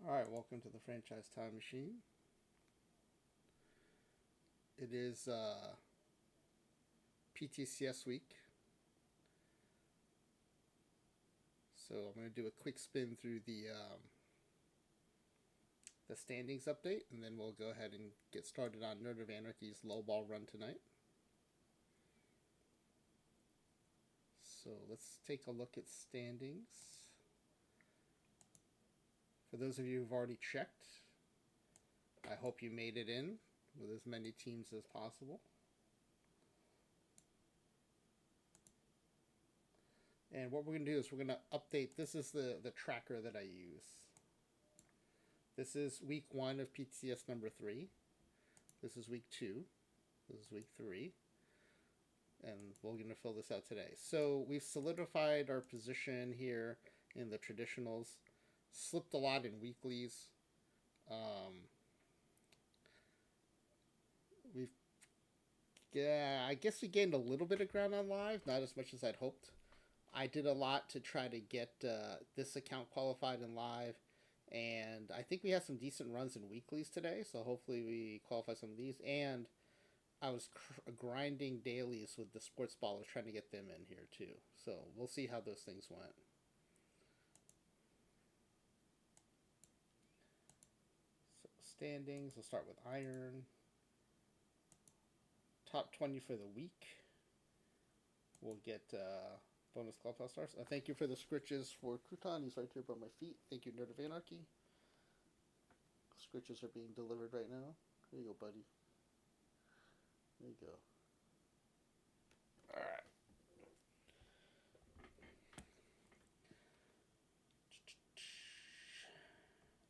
Alright, welcome to the Franchise Time Machine. It is PTCS week. So I'm going to do a quick spin through the standings update, and then we'll go ahead and get started on Nerd of Anarchy's low ball run tonight. So let's take a look at standings. For those of you who've already checked, I hope you made it in with as many teams as possible. And what we're going to do is we're going to update. This is the tracker that I use. This is week 1 of PTCS number 3. This is week 2. This is week 3. And we're going to fill this out today. So we've solidified our position here in the traditionals. Slipped a lot in weeklies. I guess we gained a little bit of ground on live, not as much as I'd hoped. I did a lot to try to get this account qualified in live, and I think we have some decent runs in weeklies today, so hopefully we qualify some of these. And I was grinding dailies with the sports ballers, trying to get them in here too. So we'll see how those things went. So standings, we'll start with Iron. Top 20 for the week. We'll get bonus clubhouse stars. Thank you for the scritches for Crouton. He's right here by my feet. Thank you, Nerd of Anarchy. Scritches are being delivered right now. There you go, buddy. There you go. Alright.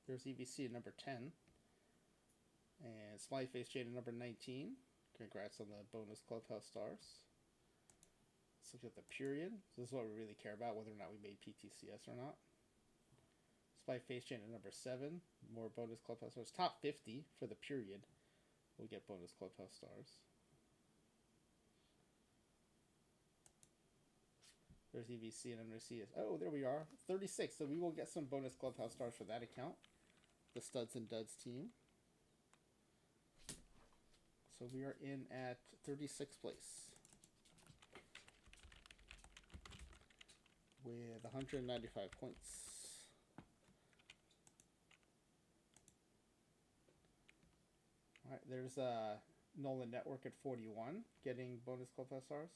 There's EVC at number 10. And Smiley Face Jade at number 19. Congrats on the bonus clubhouse stars. Let's look at the period. This is what we really care about, whether or not we made PTCS or not. Spy Face Chain at number 7. More bonus clubhouse stars. Top 50 for the period. We'll get bonus clubhouse stars. There's EVC and MRC. Oh, there we are. 36. So we will get some bonus clubhouse stars for that account. The Studs and Duds team. So we are in at 36th place. With 195 points. Alright, there's Nolan Network at 41, getting bonus clubhouse stars.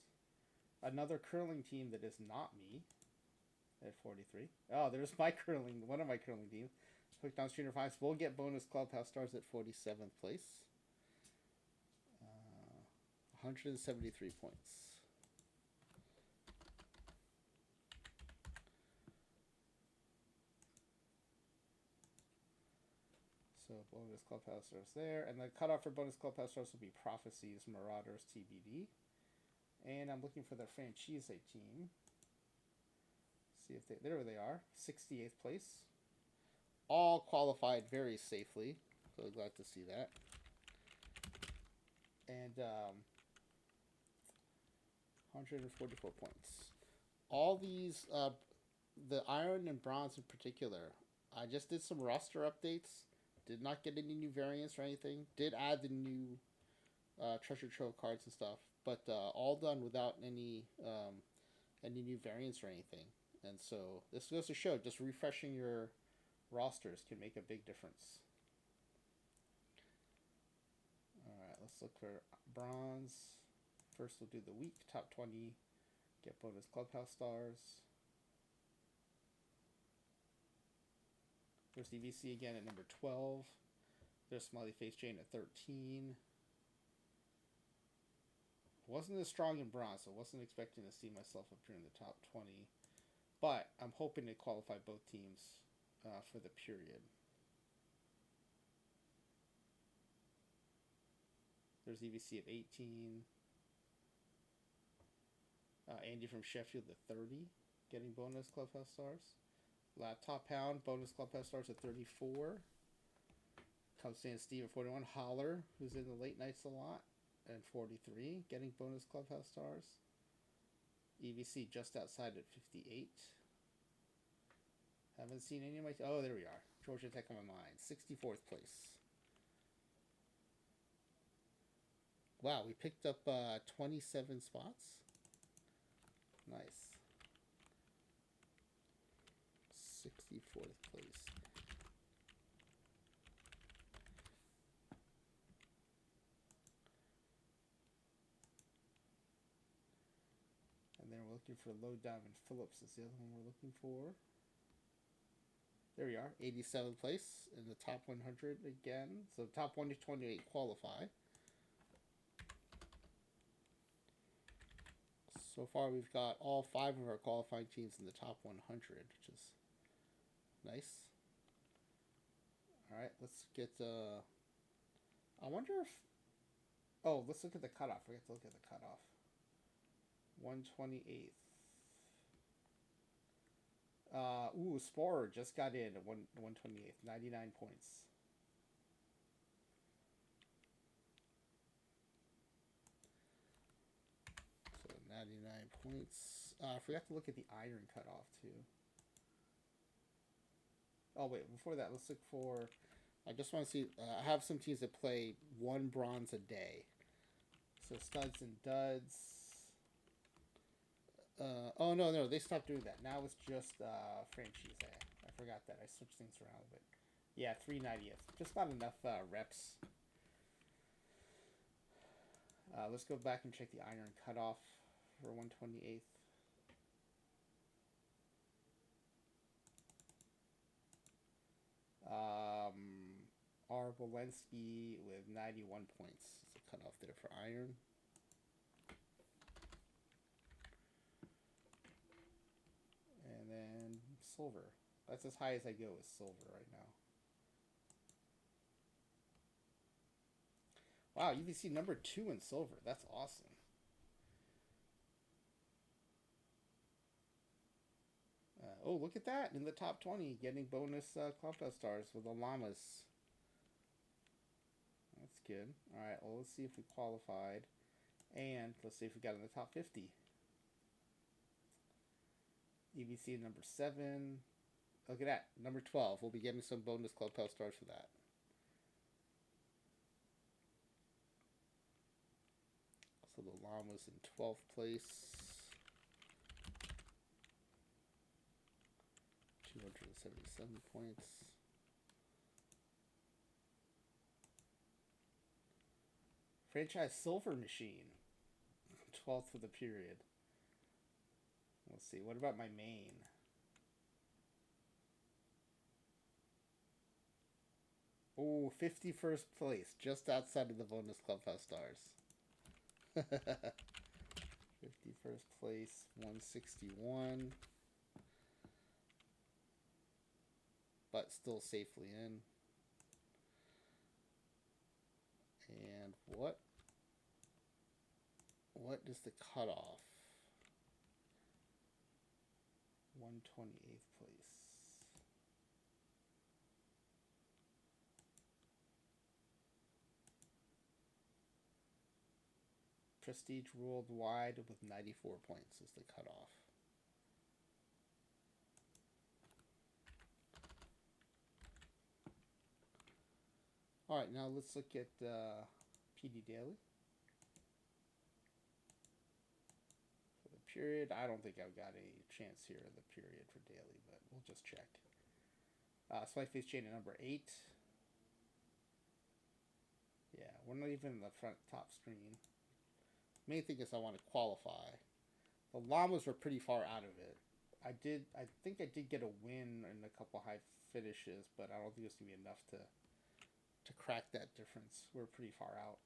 Another curling team that is not me at 43. Oh, there's my curling, one of my curling teams. Quick down Streamer 5. We'll get bonus clubhouse stars at 47th place. 173 points. So bonus clubhouse stars there. And the cutoff for bonus clubhouse stars will be Prophecies, Marauders, TBD. And I'm looking for the franchise team. See if they, there they are. 68th place. All qualified very safely. So glad to see that. And 144 points. All these, the Iron and Bronze in particular, I just did some roster updates. Did not get any new variants or anything. Did add the new treasure trove cards and stuff, but all done without any new variants or anything. And so this goes to show, just refreshing your rosters can make a big difference. Alright, let's look for Bronze. First we'll do the week, top 20, get bonus clubhouse stars. There's EVC again at number 12. There's Smiley Face Jane at 13. Wasn't as strong in Bronze, so wasn't expecting to see myself up here in the top 20. But I'm hoping to qualify both teams for the period. There's EVC at 18. Andy from Sheffield at 30, getting bonus clubhouse stars. Laptop Hound, bonus clubhouse stars at 34. Constantine Steve at 41. Holler, who's in the late nights a lot, at 43, getting bonus clubhouse stars. EVC just outside at 58. Haven't seen any of my... Oh, there we are. Georgia Tech on my mind. 64th place. Wow, we picked up 27 spots. Nice. 64th place. And then we're looking for Low Diamond Phillips is the other one we're looking for. There we are, 87th place in the top 100 again. So top 128 qualify. So far, we've got all 5 of our qualifying teams in the top 100, which is nice. All right, let's get. I wonder if. Oh, let's look at the cutoff. We have to look at the cutoff. 128th. Sporer just got in at 128th, 99 points. So 99 points. I forgot to look at the iron cutoff too. Oh wait, before that, let's look for. I just want to see. I have some teams that play 1 bronze a day. So studs and duds. Oh no, they stopped doing that. Now it's just franchise. I forgot that. I switched things around a bit. Yeah, 390th. Just not enough reps. Let's go back and check the iron cutoff for 128th. R. Walensky with 91 points. It's a cutoff there for iron. And then silver. That's as high as I go with silver right now. Wow, you can see number 2 in silver. That's awesome. Oh, look at that. In the top 20, getting bonus Clubhouse stars with the Llamas. That's good. All right, well, let's see if we qualified. And let's see if we got in the top 50. EBC number 7. Look at that. Number 12. We'll be getting some bonus Clubhouse stars for that. So the Llamas in 12th place. 277 points. Franchise Silver Machine. 12th for the period. Let's see. What about my main? Oh, 51st place. Just outside of the bonus Clubhouse stars. 51st place. 161. But still safely in. And what is the cutoff? 128th place. Prestige Worldwide with 94 points is the cutoff. All right, now let's look at PD Daily. For the period, I don't think I've got a chance here in the period for daily, but we'll just check. Spike Face Chain at number 8. Yeah, we're not even in the front top screen. Main thing is I want to qualify. The Llamas were pretty far out of it. I think I did get a win in a couple high finishes, but I don't think it's gonna be enough to crack that difference. We're pretty far out.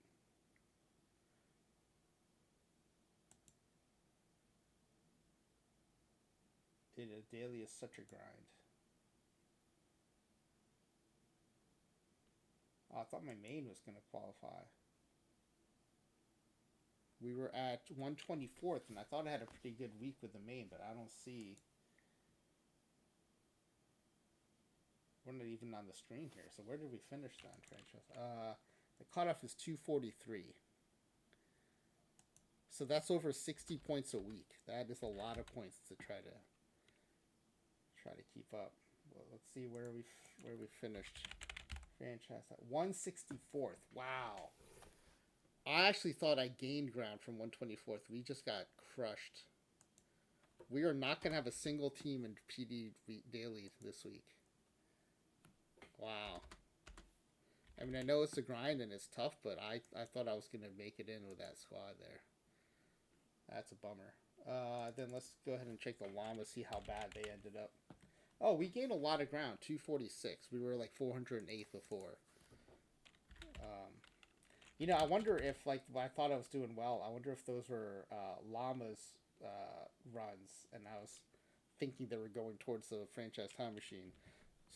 A daily is such a grind. Oh, I thought my main was gonna qualify. We were at 124th, and I thought I had a pretty good week with the main, but I don't see. We're not even on the screen here. So where did we finish then, franchise? The cutoff is 243. So that's over 60 points a week. That is a lot of points to try to keep up Well, let's see where we finished. Franchise at 164th. Wow. I actually thought I gained ground from 124th. We just got crushed. We are not going to have a single team in PD Daily this week. Wow. I mean, I know it's a grind and it's tough, but I thought I was going to make it in with that squad there. That's a bummer. Then let's go ahead and check the llama, see how bad they ended up. Oh, we gained a lot of ground, 246. We were like 408 before. You know, I wonder if, like, I thought I was doing well. I wonder if those were llamas runs, and I was thinking they were going towards the franchise time machine.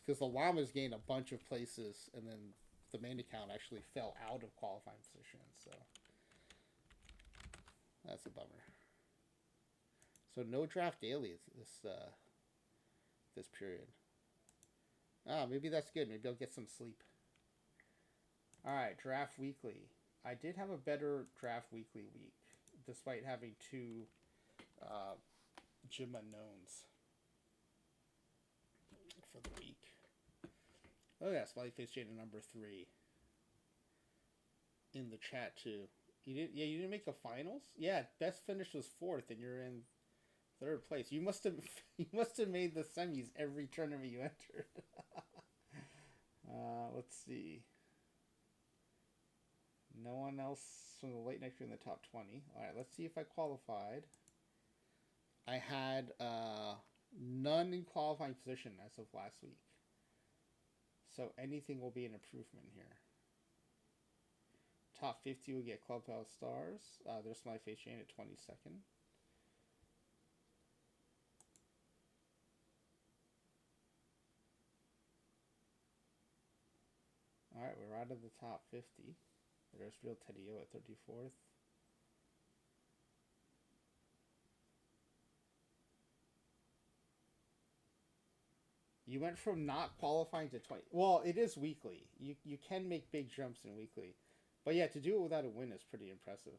Because the llamas gained a bunch of places, and then the main account actually fell out of qualifying positions. So that's a bummer. So no draft daily this period. Ah, maybe that's good. Maybe I'll get some sleep. All right, draft weekly. I did have a better draft weekly week, despite having two uh, gym unknowns for the week. Oh yeah, Smiley Face Jada number 3 in the chat too. You didn't? Yeah, you didn't make the finals. Yeah, best finish was 4th, and you're in 3rd place. You must have you must have made the semis every tournament you entered. Let's see. No one else from the late next year in the top 20. All right, let's see if I qualified. I had none in qualifying position as of last week. So anything will be an improvement here. Top 50 will get Clubhouse Stars. There's my face chain at 22nd. All right, we're out of the top 50. There's Real Teddy O at 34th. You went from not qualifying to 20. Well, it is weekly. You can make big jumps in weekly. But yeah, to do it without a win is pretty impressive.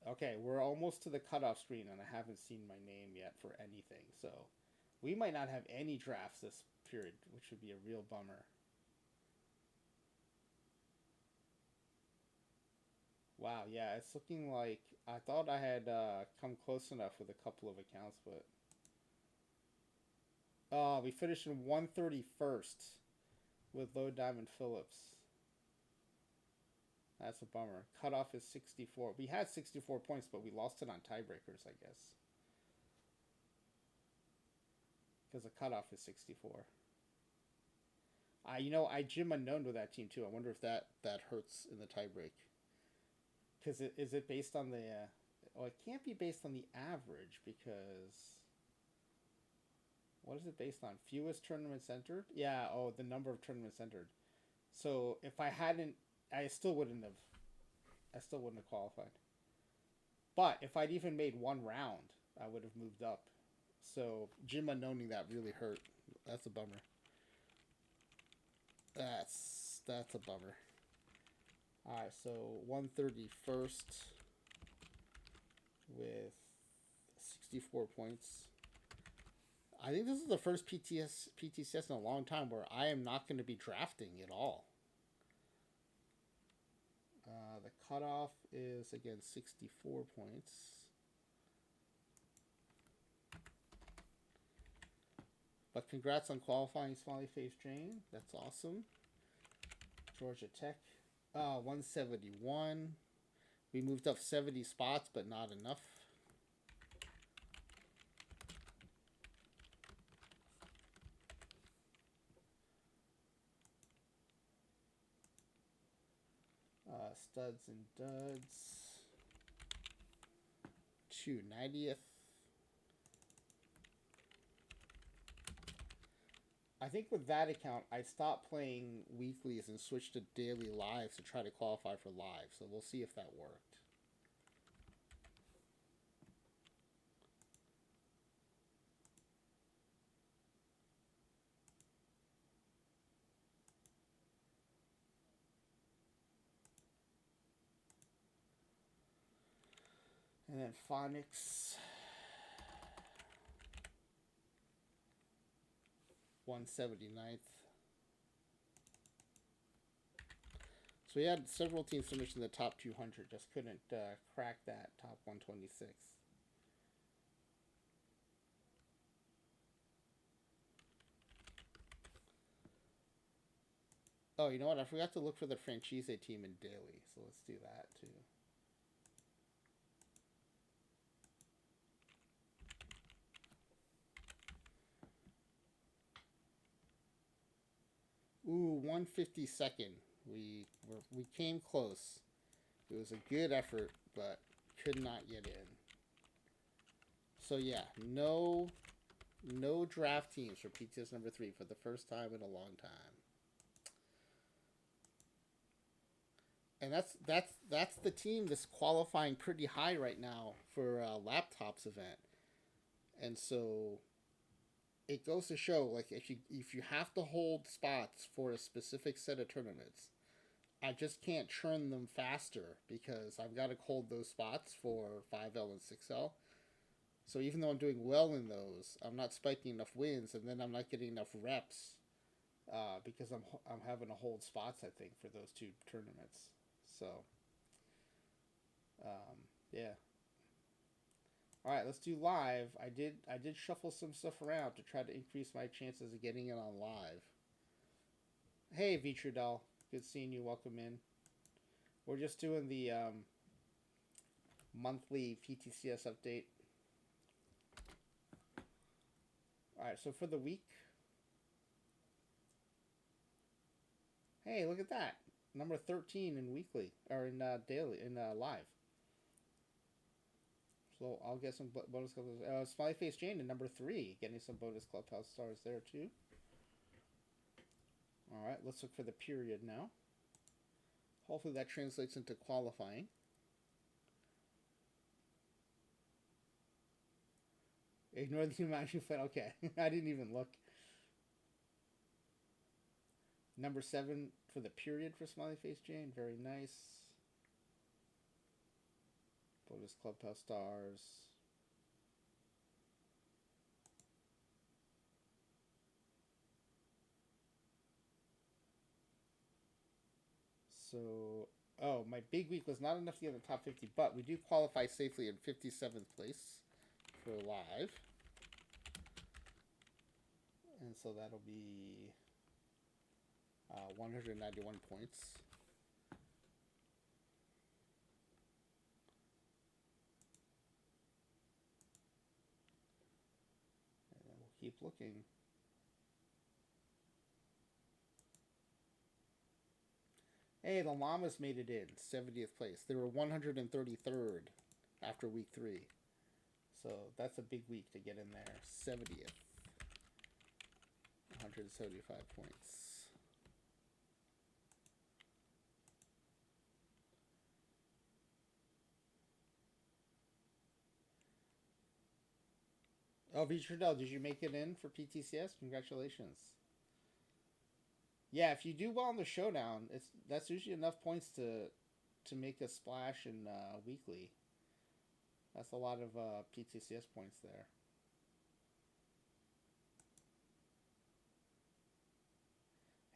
Okay, we're almost to the cutoff screen, and I haven't seen my name yet for anything. So we might not have any drafts this period, which would be a real bummer. Wow, yeah, it's looking like I thought I had come close enough with a couple of accounts, but we finished in 131st with Low Diamond Phillips. That's a bummer. Cutoff is 64. We had 64 points, but we lost it on tiebreakers, I guess. Because the cutoff is 64. I gym unknown with that team too. I wonder if that hurts in the tiebreak. Because is it based on the? Well, it can't be based on the average because. What is it based on? Fewest tournaments entered? Yeah. Oh, the number of tournaments entered. So if I hadn't, I still wouldn't have qualified. But if I'd even made one round, I would have moved up. So gym unknowning that really hurt. That's a bummer. That's a bummer. All right, so 131st with 64 points. I think this is the first PTCS in a long time where I am not going to be drafting at all. The cutoff is, again, 64 points. But congrats on qualifying, Smiley Face Jane. That's awesome. Georgia Tech, 171. We moved up 70 spots, but not enough. Studs and duds. 290th. I think with that account, I stopped playing weeklies and switched to daily lives to try to qualify for live. So we'll see if that worked. And then Phonics. 179th. So we had several teams finish in the top 200, just couldn't crack that top 126. Oh, you know what? I forgot to look for the franchise team in daily, so let's do that too. Ooh, 152nd. We came close. It was a good effort, but could not get in. So yeah, no draft teams for PTS number 3 for the first time in a long time. And that's the team that's qualifying pretty high right now for laptops event. And so it goes to show, like, if you have to hold spots for a specific set of tournaments, I just can't churn them faster because I've got to hold those spots for 5L and 6L. So even though I'm doing well in those, I'm not spiking enough wins, and then I'm not getting enough reps because I'm having to hold spots, I think, for those two tournaments. So yeah. All right, let's do live. I did shuffle some stuff around to try to increase my chances of getting it on live. Hey, Vitrudal, good seeing you. Welcome in. We're just doing the monthly PTCS update. All right, so for the week, hey, look at that, number 13 in weekly or in daily in live. So I'll get some bonus clubhouse. Smiley Face Jane in number 3, getting some bonus clubhouse stars there too. All right, let's look for the period now. Hopefully that translates into qualifying. Ignore the match you played. Okay, I didn't even look. Number 7 for the period for Smiley Face Jane. Very nice. Bonus clubhouse stars. So, oh, my big week was not enough to get in the top 50, but we do qualify safely in 57th place for live. And so that'll be 191 points. And then we'll keep looking. Hey, the Llamas made it in 70th place. They were 133rd after week 3. So that's a big week to get in there. 70th. 175 points. Oh, Vitrudel, did you make it in for PTCS? Congratulations. Yeah, if you do well in the showdown, that's usually enough points to make a splash in weekly. That's a lot of PTCS points there.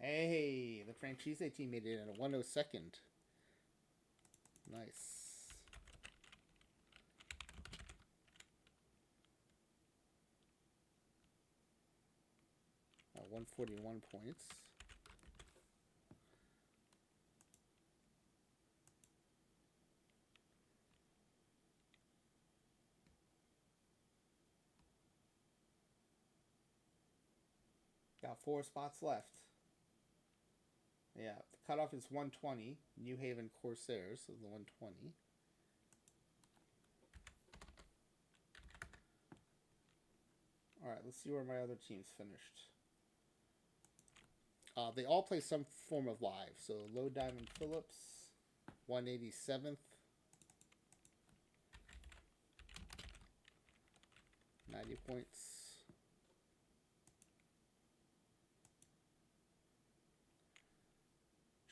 Hey, the franchise team made it in a 102nd. Nice. 141 points. Got 4 spots left. Yeah, the cutoff is 120. New Haven Corsairs is the 120. Alright, let's see where my other teams finished. They all play some form of live. So Low Diamond Phillips, 187th. 90 points.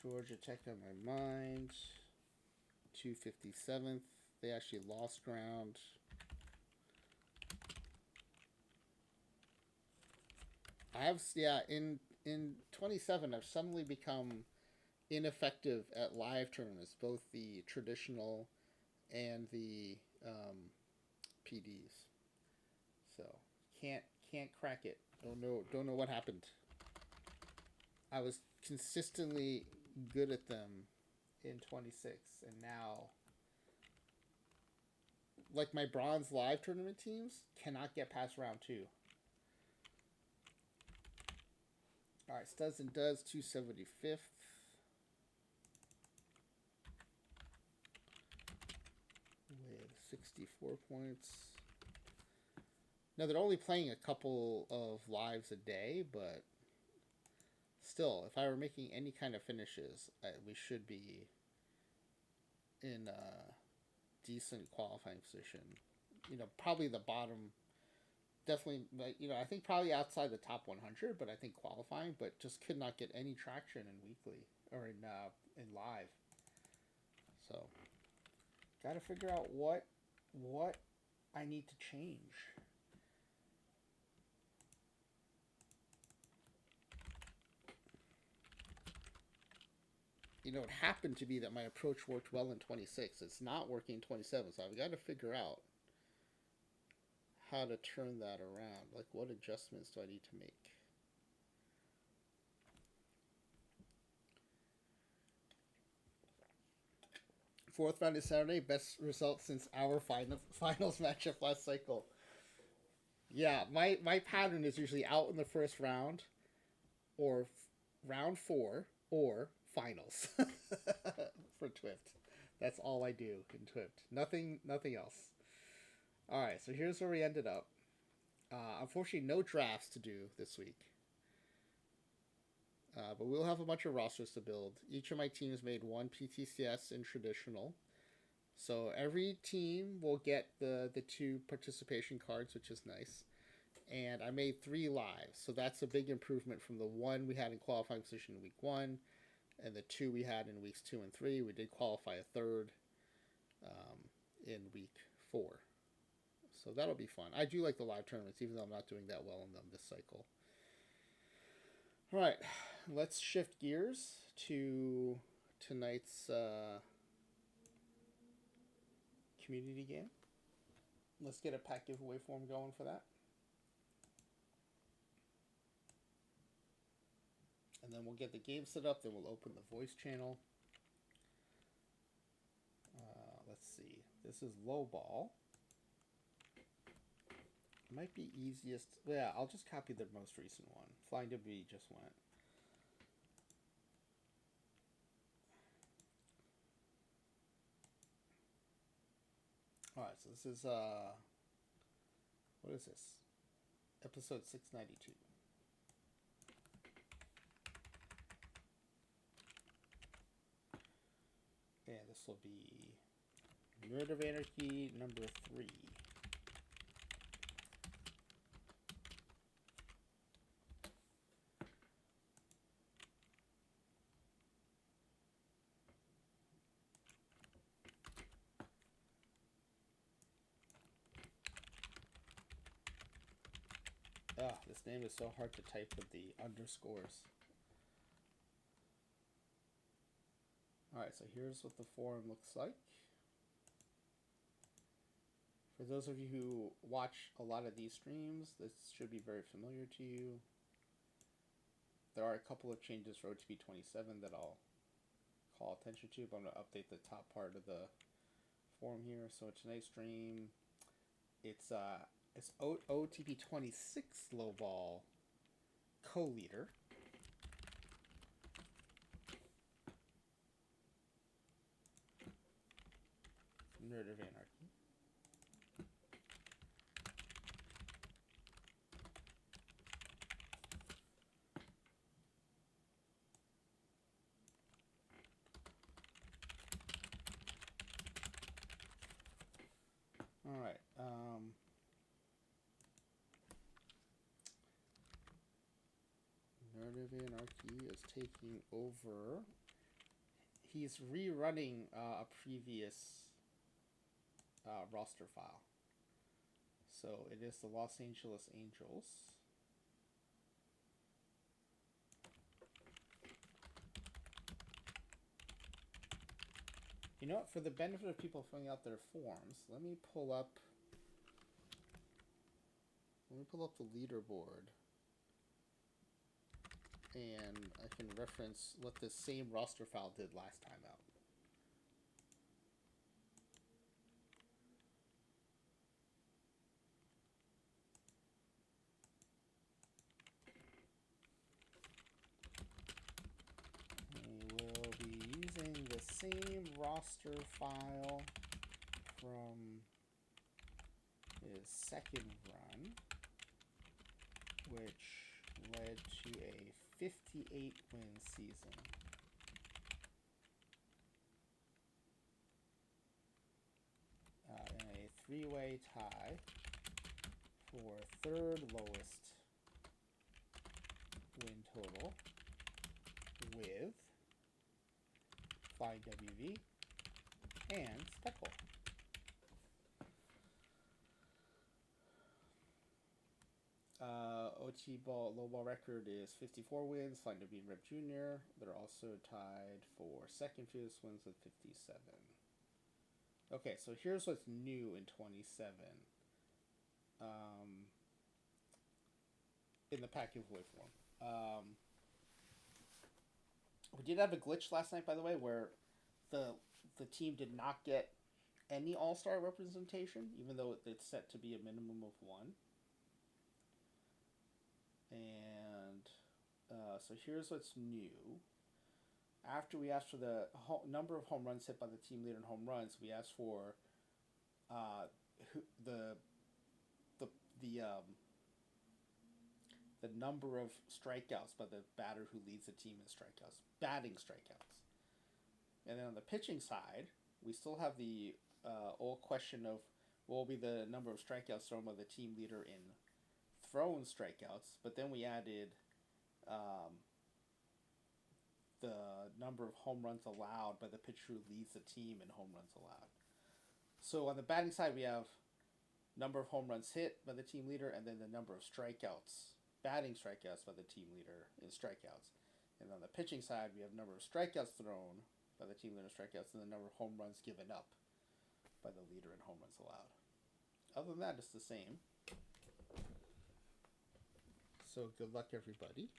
Georgia Tech on my mind. 257th. They actually lost ground. I have, yeah, in 27 I've suddenly become ineffective at live tournaments, both the traditional and the PDs. So can't crack it. Don't know what happened. I was consistently good at them in 26, and now like my bronze live tournament teams cannot get past round 2. All right, studs and duds 275th. With 64 points. Now they're only playing a couple of lives a day, but still, if I were making any kind of finishes, we should be in a decent qualifying position. Probably the bottom. Definitely, I think probably outside the top 100, but I think qualifying, but just could not get any traction in weekly or in live. So, got to figure out what I need to change. It happened to be that my approach worked well in 26. It's not working in 27, so I've got to figure out how to turn that around. Like, what adjustments do I need to make? Fourth round is Saturday. Best result since our finals matchup last cycle. Yeah, my pattern is usually out in the first round, or round 4, or finals for Twift. That's all I do in Twift. Nothing else. All right, so here's where we ended up. Unfortunately, no drafts to do this week. But we'll have a bunch of rosters to build. Each of my teams made one PTCS in traditional. So every team will get the 2 participation cards, which is nice. And I made 3 lives. So that's a big improvement from the 1 we had in qualifying position in week 1 and the 2 we had in weeks 2 and 3. We did qualify a third in week 4. So that'll be fun. I do like the live tournaments, even though I'm not doing that well in them this cycle. All right, let's shift gears to tonight's community game. Let's get a pack giveaway form going for that. And then we'll get the game set up, then we'll open the voice channel. Let's see. This is low ball. It might be easiest. Yeah, I'll just copy the most recent one. Flying W just went. Alright, so this is what is this? Episode 692. And this will be Nerd of Anarchy number 3. This name is so hard to type with the underscores. Alright, so here's what the forum looks like. For those of you who watch a lot of these streams, this should be very familiar to you. There are a couple of changes for OOTP27 that I'll call attention to, but I'm going to update the top part of the forum here. So tonight's stream, it's OOTP26 low ball co-leader. Nerd of Anarchy. All right. Nerd of Anarchy is taking over. He's rerunning a previous roster file. So it is the Los Angeles Angels. You know what? For the benefit of people filling out their forms, let me pull up. Let me pull up the leaderboard, and I can reference what this same roster file did last time out. We will be using the same roster file from his second run, which led to a 58 win season. In a three-way tie for third lowest win total with Flying WV and Speckle. OT ball low ball record is 54 wins. Flying WV and Rip Jr. They're also tied for second fewest wins with 57. Okay, so here's what's new in 27. In the pack giveaway form. We did have a glitch last night, by the way, where the team did not get any all-star representation, even though it's set to be a minimum of one. And so here's what's new. After we asked for the number of home runs hit by the team leader in home runs, we asked for the number of strikeouts by the batter who leads the team in strikeouts, batting strikeouts. And then on the pitching side, we still have the old question of what will be the number of strikeouts thrown by the team leader in thrown strikeouts, but then we added the number of home runs allowed by the pitcher who leads the team in home runs allowed. So on the batting side, we have number of home runs hit by the team leader, and then the number of strikeouts, batting strikeouts by the team leader in strikeouts. And on the pitching side, we have number of strikeouts thrown by the team leader in strikeouts, and the number of home runs given up by the leader in home runs allowed. Other than that, it's the same. So good luck, everybody.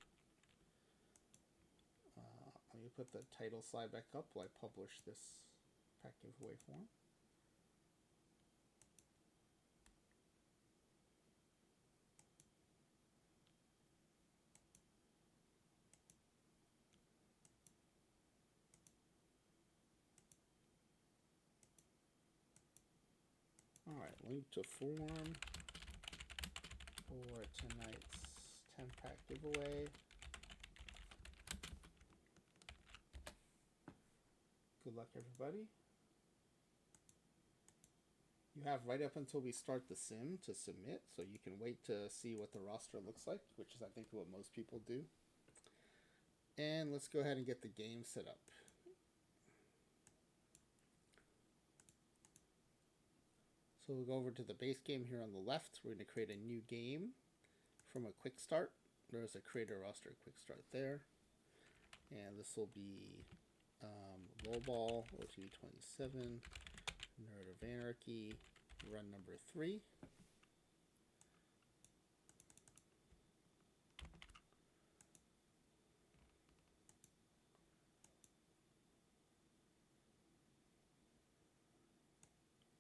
Let me put the title slide back up while I publish this pack giveaway form. Alright, link to form for tonight's 10-pack giveaway. Good luck, everybody. You have right up until we start the sim to submit, so you can wait to see what the roster looks like, which is, I think, what most people do. And let's go ahead and get the game set up. So we'll go over to the base game here on the left. We're going to create a new game from a quick start. There's a creator roster quick start there. And this will be Lowball, OOTP27, Nerd of Anarchy, run number 3.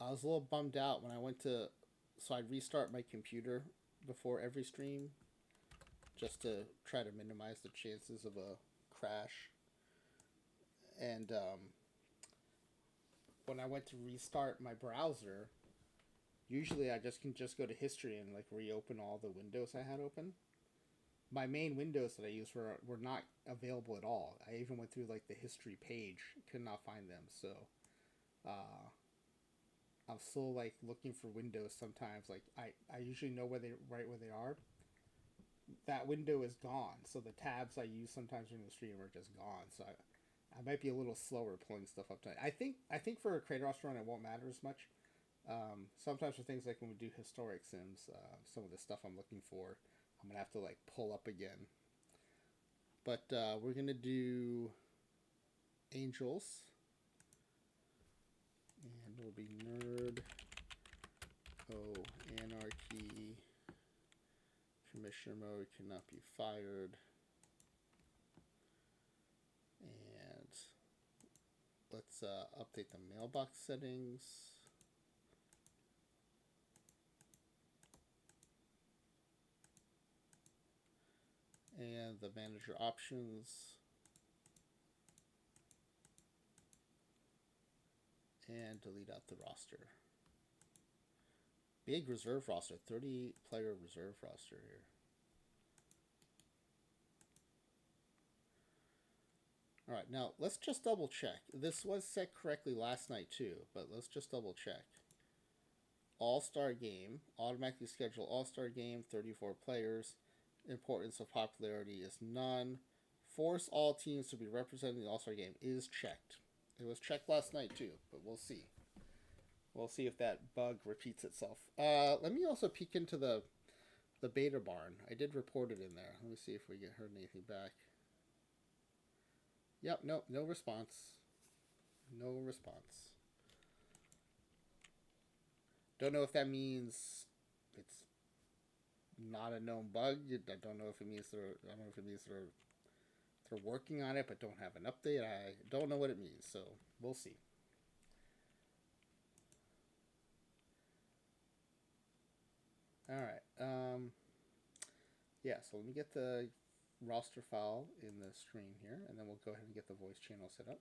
I was a little bummed out when I went to, so I'd restart my computer before every stream just to try to minimize the chances of a crash. And when I went to restart my browser, usually I can just go to history and like reopen all the windows I had open. My main windows that I used were not available at all. I even went through like the history page, could not find them. So I'm still like looking for windows sometimes. Like I usually know where they are. That window is gone. So the tabs I use sometimes during the stream are just gone. So I might be a little slower pulling stuff up tonight. I think for a creator roster run it won't matter as much. Sometimes for things like when we do historic sims, some of the stuff I'm looking for, I'm gonna have to like pull up again. But we're gonna do Angels. will be Nerd O Anarchy. Commissioner mode cannot be fired. And let's update the mailbox settings. And the manager options. And delete out the roster. Big reserve roster, 30 player reserve roster here. All right, now let's just double check. This was set correctly last night too, but let's just double check. All-Star game, automatically schedule All-Star game, 34 players. Importance of popularity is none. Force all teams to be represented in the All-Star game is checked. It was checked last night too, but we'll see. We'll see if that bug repeats itself. Let me also peek into the beta barn. I did report it in there. Let me see if we heard anything back. Yep, no response. No response. Don't know if that means it's not a known bug. I don't know if it means they're working on it but don't have an update. I don't know what it means, so we'll see. All right. Yeah, so let me get the roster file in the stream here, and then we'll go ahead and get the voice channel set up.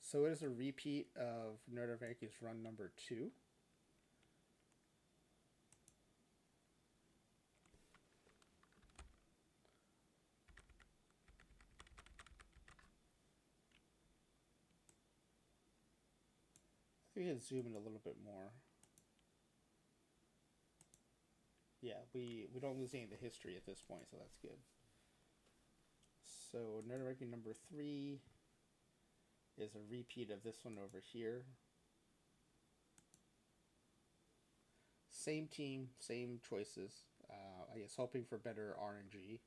So it is a repeat of Nerd of Anarchy's run number 2. We can zoom in a little bit more. Yeah, we don't lose any of the history at this point, so that's good. So Nerd of Anarchy number 3 is a repeat of this one over here. Same team, same choices. I guess hoping for better RNG.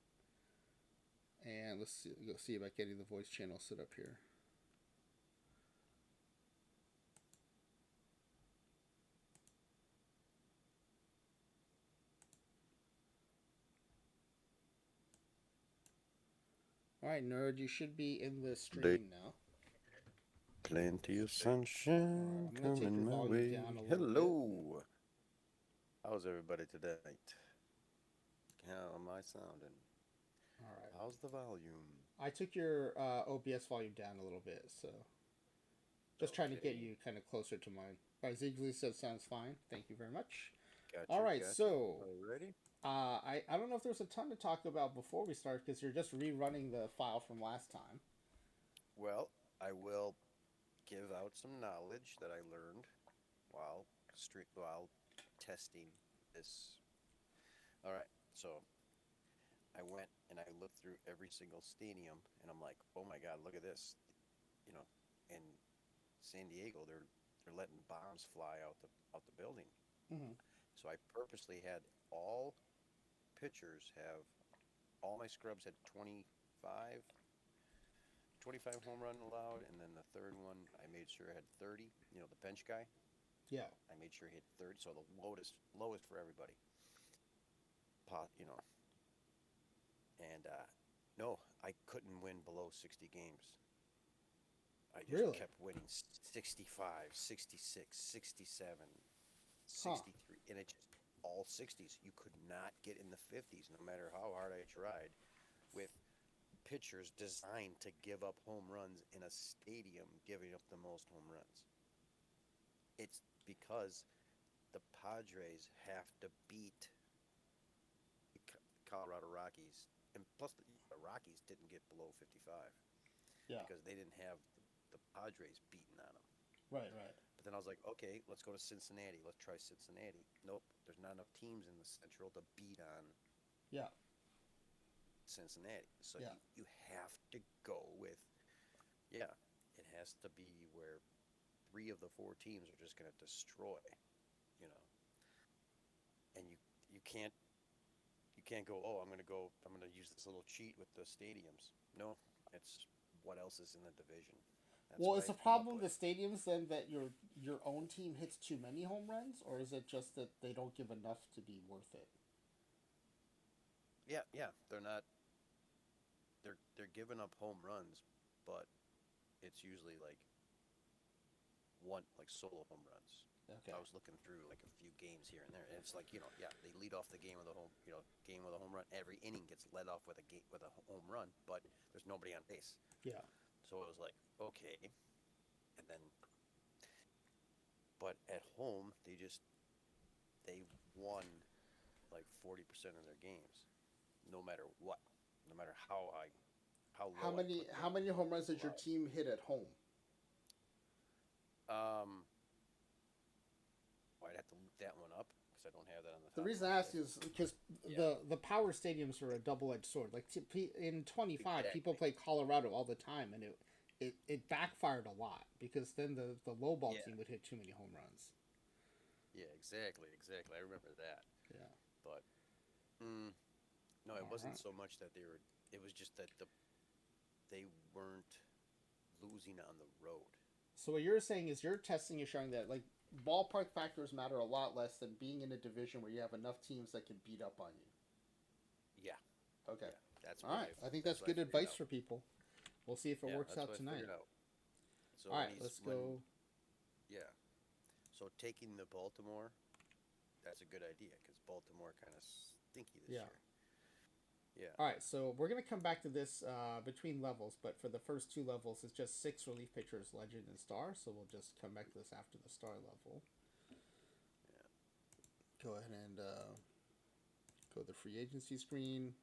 And let's see about getting the voice channel set up here. All right, Nerd, you should be in the stream now. Plenty of sunshine coming my way. Hello. How's everybody tonight? How am I sounding? All right. How's the volume? I took your OBS volume down a little bit, so just trying to get you kind of closer to mine. All right, Ziegler says sounds fine. Thank you very much. All right, so ready? I don't know if there's a ton to talk about before we start because you're just rerunning the file from last time. Well, I will give out some knowledge that I learned while testing this. All right, so I went and I looked through every single stadium, and I'm like, oh my God, look at this. You know, in San Diego, they're letting bombs fly out the building. Mm-hmm. So I purposely had all pitchers have all my scrubs had 25 home run allowed, and then the third one I made sure I had 30. You know, the bench guy. Yeah. I made sure he hit 30, so the lowest for everybody. You know, and no, I couldn't win below 60 games. I just kept winning 65, 66, 67, 63, and it just all 60s. You could not get in the 50s, no matter how hard I tried, with pitchers designed to give up home runs in a stadium giving up the most home runs. It's because the Padres have to beat the Colorado Rockies, and plus the Rockies didn't get below 55. Yeah. Because they didn't have the Padres beating on them. Right. But then I was like, okay, let's go to Cincinnati. Let's try Cincinnati. Nope, there's not enough teams in the Central to beat on Cincinnati. So you have to go with, it has to be where 3 of the 4 teams are just going to destroy, you know. And you can't go, I'm going to use this little cheat with the stadiums. No, it's what else is in the division. That's Well, what is I the come up problem with. with the stadiums then that your own team hits too many home runs, or is it just that they don't give enough to be worth it? Yeah, yeah, they're not. They're giving up home runs, but it's usually like one like solo home runs. Okay. I was looking through like a few games here and there, and it's like yeah, they lead off the game with a game with a home run. Every inning gets led off with a home run, but there's nobody on base. Yeah. So it was like okay, and then but at home they won like 40% of their games, no matter what, no matter how How low I many put how many home runs the did your allowed. team hit at home? Um, I'd have to look that one up because I don't have that on the The top of reason my I ask head. is because Yeah, the power stadiums are a double edged sword. Like in 25, people exactly. play Colorado all the time, and it backfired a lot because then the low ball Yeah, team would hit too many home runs. yeah, exactly, exactly. I remember that. Yeah. But mm, no, it All wasn't right. so much that they were. It was just that they weren't losing on the road. So what you're saying is your testing is showing that like ballpark factors matter a lot less than being in a division where you have enough teams that can beat up on you. Yeah, Okay. yeah. That's All what right. I I think that's that's what I good figured advice out. for people. We'll see if it Yeah, works that's out what I tonight. figured out. So All right. Let's when go. yeah, so taking the Baltimore, that's a good idea because Baltimore kind of stinky this Yeah. year. Yeah, All right. So we're gonna come back to this between levels, but for the first two levels, it's just six relief pitchers, legend and star. So we'll just come back to this after the star level. yeah. Go ahead and go to the free agency screen.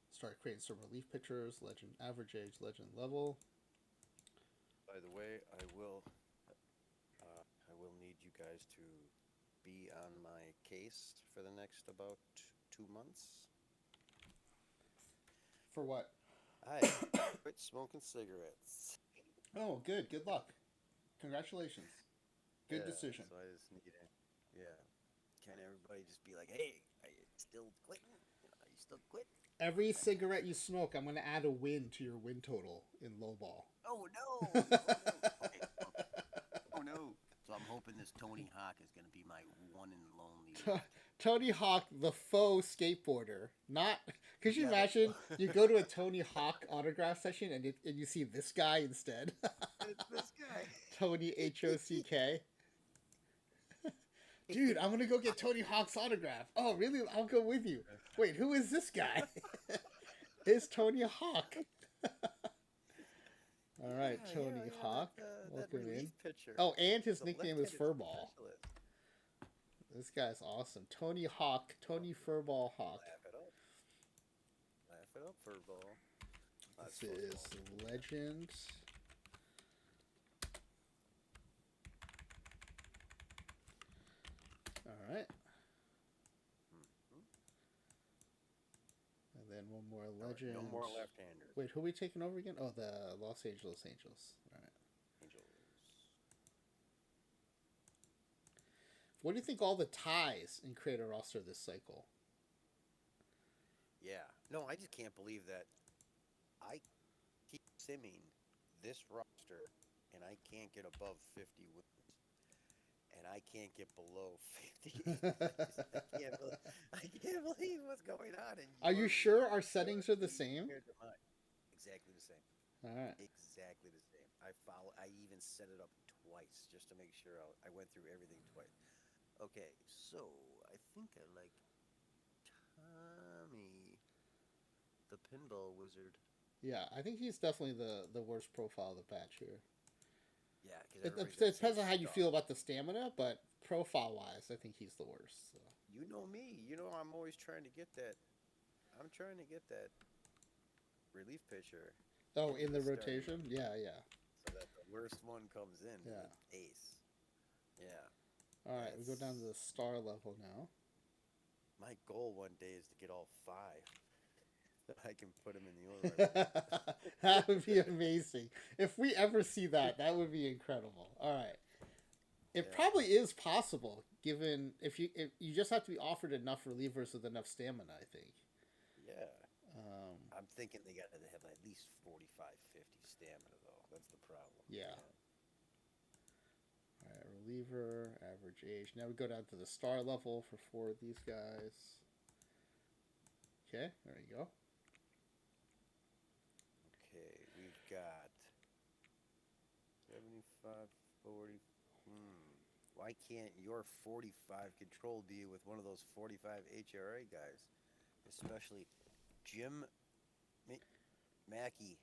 Start creating some relief pitchers, legend average age, legend level. By the way, I will need you guys to be on my case for the next about 2 months. For what? I quit smoking cigarettes. Oh, good. Good luck. Congratulations. Good Yeah, decision. so I just need it. Yeah, can everybody just be like, "Hey, are you still quitting? Are you still quitting?" Every cigarette you smoke, I'm going to add a win to your win total in lowball. Oh no! Oh no! Okay. Oh no! So I'm hoping this Tony Hawk is gonna be my one and lonely. Tony Hawk, the faux skateboarder. Not. Could you Yeah, imagine you go to a Tony Hawk autograph session and you see this guy instead? it's this guy. Tony Hock. Dude, I'm gonna go get Tony Hawk's autograph. Oh, really? I'll go with you. Wait, who is this guy? It's Tony Hawk. All right, Tony Yeah. Hawk. That Welcome relief in. pitcher. Oh, and He's his a nickname is left-handed Furball. specialist. This guy's awesome. Tony Hawk. Oh, Tony Furball Hawk. laugh it up. Laugh it up, furball. That's This is football. Legend. All right. Hmm. And then one more All right, no Legend. more left-handers. Wait, who are we taking over again? Oh, the Los Angeles Angels. All right. Angels. What do you think all the ties in create a roster this cycle? Yeah. No, I just can't believe that I keep simming this roster and I can't get above 50 wins and I can't get below 58. I can't believe what's going on in Are you sure our settings are the same? compared to mine. Exactly the same. All right. Exactly the same. I even set it up twice just to make sure I went through everything twice. Okay, so I think I like Tommy, the pinball wizard. Yeah, I think he's definitely the worst profile of the batch here. Yeah, because It everybody's got the same depends on how you stuff. feel about the stamina, but profile wise, I think he's the worst. So. You know me. You know I'm always trying to get that. I'm trying to get that relief pitcher Oh, into in the the starting rotation? lineup Yeah, yeah, so that the worst one comes in and yeah. an ace. Yeah, All right, we go down to that's the star level now. my goal one day is to get all five. That I can put them in the order I want. That would be amazing. If we ever see that, that would be incredible. All right. It Yeah, probably is possible, given if you just have to be offered enough relievers with enough stamina. I think. yeah. I'm thinking they got to have at least 45, 50 stamina, though. That's the problem. Yeah. All right, reliever, average age. Now we go down to the star level for 4 of these guys. Okay, there you go. Okay, we've got 75, 40. Why can't your 45 control be with one of those 45 HRA guys? Especially Jim Mackey.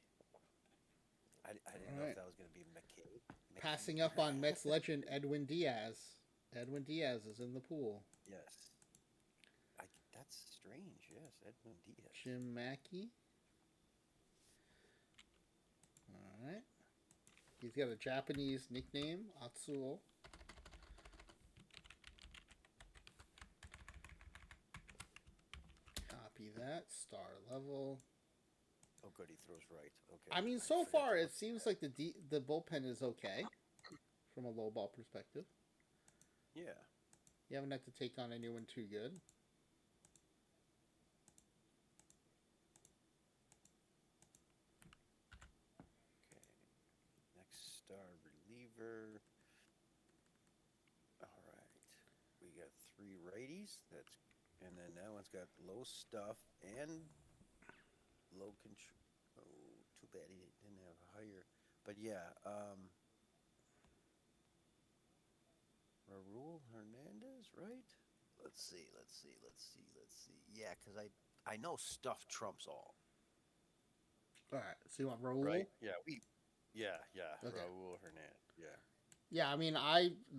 I didn't know if Alright. that was going to be McKay. Passing up on Mets legend Edwin Diaz. Edwin Diaz is in the pool. Yes. That's strange, yes. Edwin Diaz. Jim Mackey. Alright. He's got a Japanese nickname, Atsuo. Copy that. Star level. Oh, good, he throws right. Okay. I mean, so far it seems like the bullpen is okay from a low ball perspective. Yeah. You haven't had to take on anyone too good. Okay. Next star reliever. All right. We got 3 righties. And then that one's got low stuff and low control. Oh, too bad he didn't have a higher. But yeah, Raul Hernandez, right? Let's see. Yeah, because I know stuff trumps all. All right. So you want Raul? Right? Yeah, Okay. Raul Hernandez. Yeah. Yeah, I mean,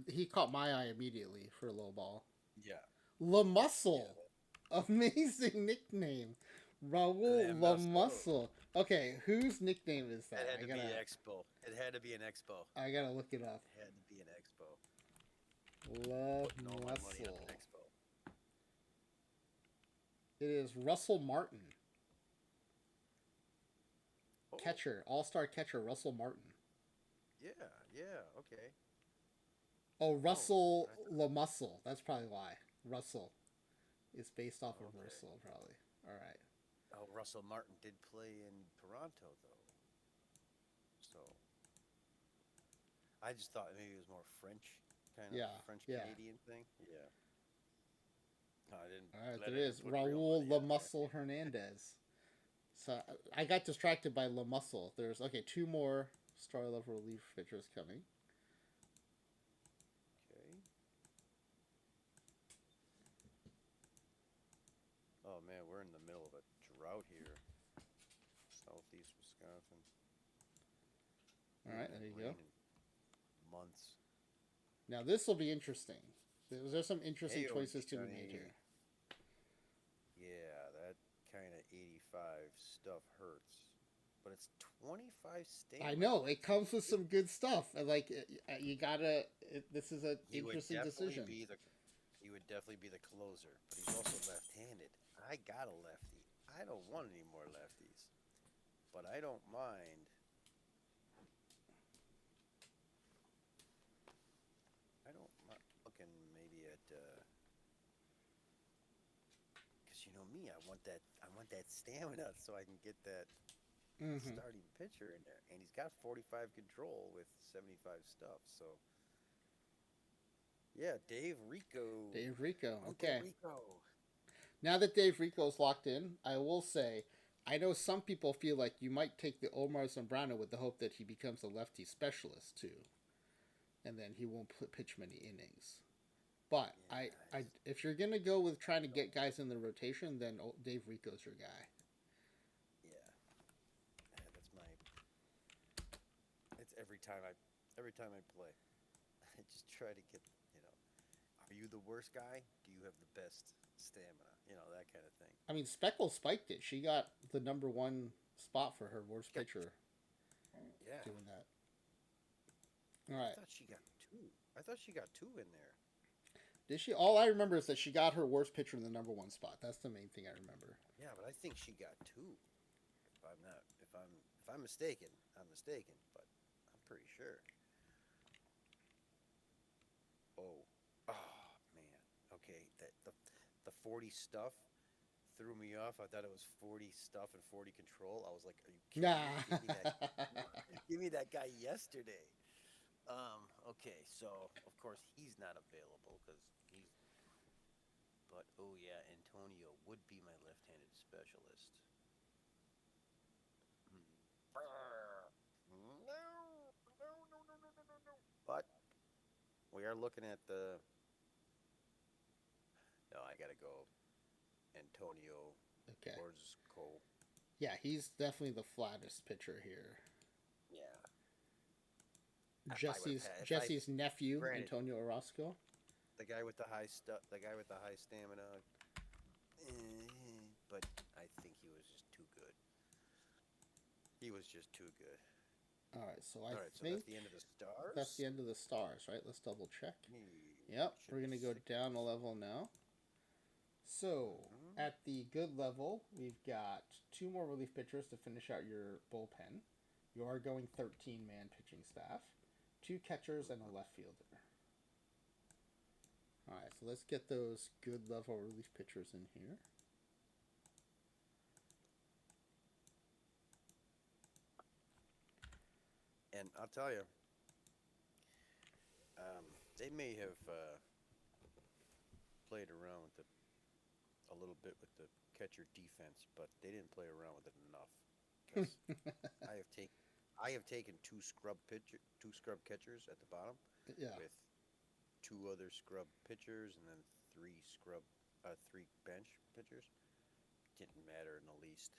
he caught my eye immediately for low ball. Yeah. La Muscle. Yeah. Amazing nickname. Raul La Muscle. Okay, whose nickname is that? It had to be Expo. It had to be an Expo. I gotta look it up. It had to be an Expo. La Muscle. It is Russell Martin. Oh. Catcher, all-star catcher Russell Martin. Yeah, okay. Oh, Russell La Muscle. That's probably why. Russell is based off of Russell, probably. All right. Oh, Russell Martin did play in Toronto, though. So I just thought maybe it was more French, kind of French Canadian thing. Yeah. No, I didn't. All right, there it is. Raul La Muscle Hernandez. So I got distracted by La Muscle. There's 2 more star level relief pitchers coming. Okay. Oh man, we're in the middle of a drought here. Southeast Wisconsin. All right, there you go. Months. Now this will be interesting. There's some interesting choices to be made here. Yeah, that kind of 85 stuff hurts, but it's 25 stamina. I know it comes with some good stuff, and you gotta. This is an interesting decision. He would definitely be the closer, but he's also left-handed. I got a lefty. I don't want any more lefties, but I don't mind. Looking maybe at because you know me, I want that stamina so I can get that starting pitcher in there, and he's got 45 control with 75 stuff. So yeah, Dave Rico. Okay. Now that Dave Rico's locked in, I will say, I know some people feel like you might take the Omar Zambrano with the hope that he becomes a lefty specialist too, and then he won't pitch many innings. But if you're gonna go with trying to get guys in the rotation, then Dave Rico's your guy. Yeah, that's my. It's every time I play, I just try to get. Are you the worst guy? Do you have the best stamina? That kind of thing. I mean, Speckle spiked it. She got the #1 spot for her worst pitcher. Yeah, doing that. All right. I thought she got 2. I thought she got 2 in there. Did she? All I remember is that she got her worst pitcher in the #1 spot. That's the main thing I remember. Yeah, but I think she got 2. If I'm mistaken, I'm mistaken, but I'm pretty sure. Oh man. Okay, the 40 stuff, threw me off. I thought it was 40 stuff and 40 control. I was like, "Are you kidding me? Nah. Give me that guy yesterday." Okay, so of course he's not available because he's. But oh yeah, Antonio would be my left-handed specialist. Hmm. No, no. But we are looking at the. No, I gotta go. Antonio Okay. Orozco. Yeah, he's definitely the flattest pitcher here. Yeah. If I would have had, if I Jesse's nephew, granted Antonio Orozco. the guy with the high the guy with the high stamina, but I think he was just too good. He was just too good. All right, so I All right, so that's think the end of the that's the stars. end of the stars, right? Let's double check. Yep, Should we're be gonna go six. down a level now. So Mm-hmm. at the good level, we've got two more relief pitchers to finish out your bullpen. You are going 13-man pitching staff, two catchers, and a Mm-hmm. left fielder. All right, so let's get those good level relief pitchers in here. And I'll tell you, they may have played around with a little bit with the catcher defense, but they didn't play around with it enough because I have taken two scrub catchers at the bottom Yeah. with two other scrub pitchers and then three bench pitchers. Didn't matter in the least.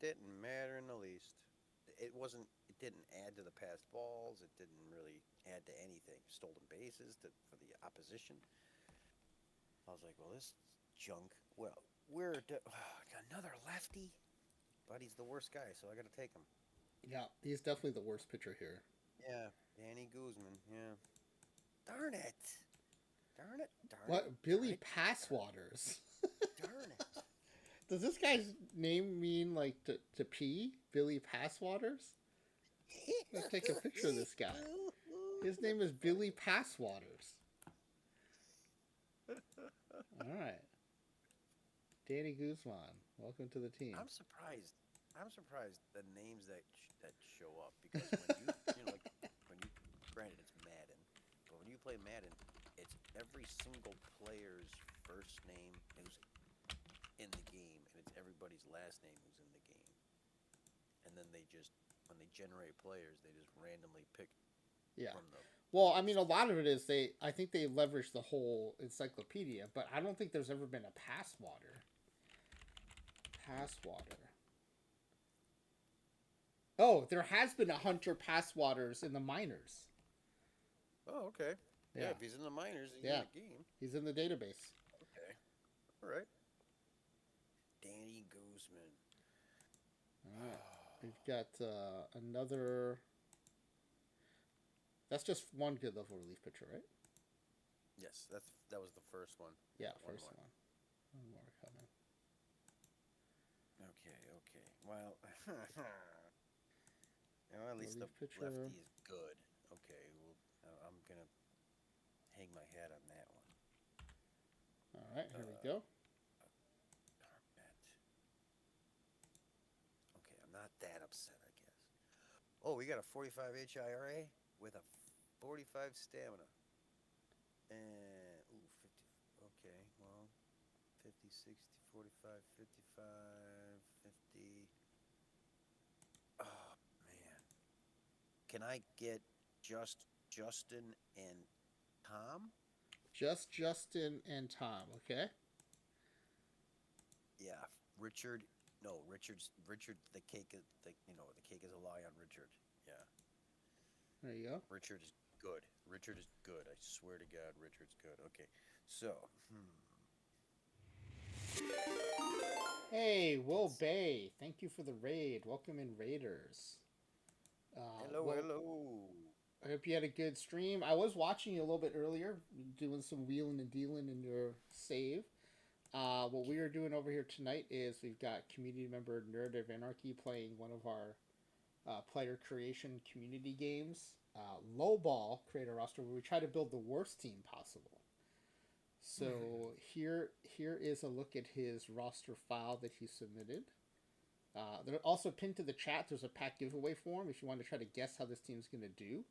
Didn't matter in the least. It wasn't. It didn't add to the passed balls. It didn't really add to anything. Stolen bases for the opposition. I was like, well, this junk. Well, another lefty, but he's the worst guy, so I got to take him. Yeah, he's definitely the worst pitcher here. Yeah, Danny Guzman. Yeah. Darn it. Darn it. Darn it. What? Darn Billy it. Passwaters. Darn it. Does this guy's name mean like to pee? Billy Passwaters? Let's take a picture of this guy. His name is That's Billy funny. Passwaters. All right. Danny Guzman, welcome to the team. I'm surprised. I'm surprised the names that show up because when you when you granted it's Madden, but when you play Madden, it's every single player's first name who's in the game, and it's everybody's last name who's in the game, and then they just when they generate players, they just randomly pick Yeah. from the. Well, I mean, a lot of it is I think they leverage the whole encyclopedia, but I don't think there's ever been a Passwater. Passwater. Oh, there has been a Hunter Passwaters in the minors. Oh, okay. Yeah, Yeah. if he's in the minors, he's in Yeah. the game. He's in the database. Okay, all right. Danny Guzman. All right. We've got another. That's just one good level relief pitcher, right? Yes, that was the first one. Yeah, One first more. one. One more coming. Okay, okay. Well, at least the Relief pitcher. lefty is good. Okay, well, I'm gonna hang my hat on that one. All right, here we Uh, go. darn it. Okay, I'm not that upset, I guess. Oh, we got a 45 HIRA with a 45 stamina. And, ooh, 50. Okay, well, 50, 60, 45, 55, 50. Oh, man. Can I get just Justin and Tom? Just Justin and Tom. Okay. Yeah, Richard. No, Richard. The cake is the cake is a lie on Richard. Yeah, There you go. Richard is good. Richard is good. I swear to God, Richard's good. Okay, so Hey, Will let's see. Bay. Thank you for the raid. Welcome in, Raiders. Hello, Well, hello. I hope you had a good stream. I was watching you a little bit earlier, doing some wheeling and dealing in your save. What we are doing over here tonight is we've got community member Narrative Anarchy playing one of our player creation community games. Lowball create a roster where we try to build the worst team possible. So here is a look at his roster file that he submitted. They're also pinned to the chat. There's a pack giveaway form if you want to try to guess how this team's going to do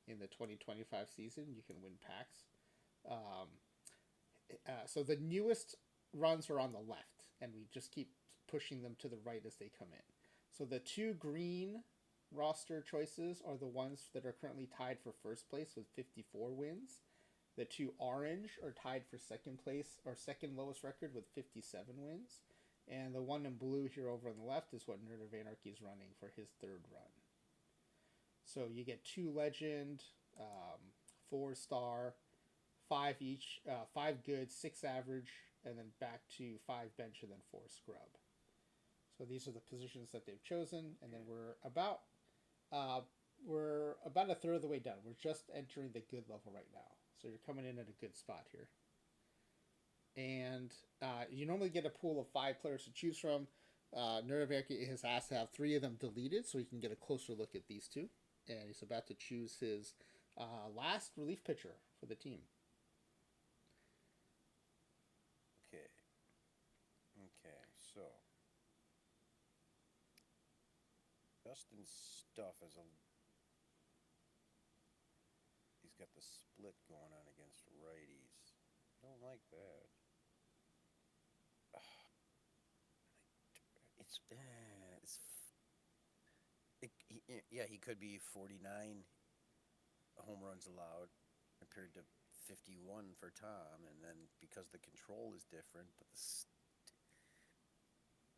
in the 2025 season. You can win packs. Um, so the newest runs are on the left, and we just keep pushing them to the right as they come in. So the two green roster choices are the ones that are currently tied for first place with 54 wins. The two orange are tied for second place, or second lowest record with 57 wins. And the one in blue here over on the left is what Nerd of Anarchy is running for his third run. So you get 2 legend, 4-star, 5 each, 5 good, 6 average, and then back to 5 bench and then 4 scrub. So these are the positions that they've chosen, and then we're about a third of the way done. We're just entering the good level right now, so you're coming in at a good spot here. And you normally get a pool of 5 players to choose from. Nervac has asked to have 3 of them deleted so he can get a closer look at these 2. And he's about to choose his last relief pitcher for the team. Okay, so Justin's stuff is he's got the split going on against righties. Don't like that. He could be 49 home runs allowed compared to 51 for Tom, and then because the control is different, but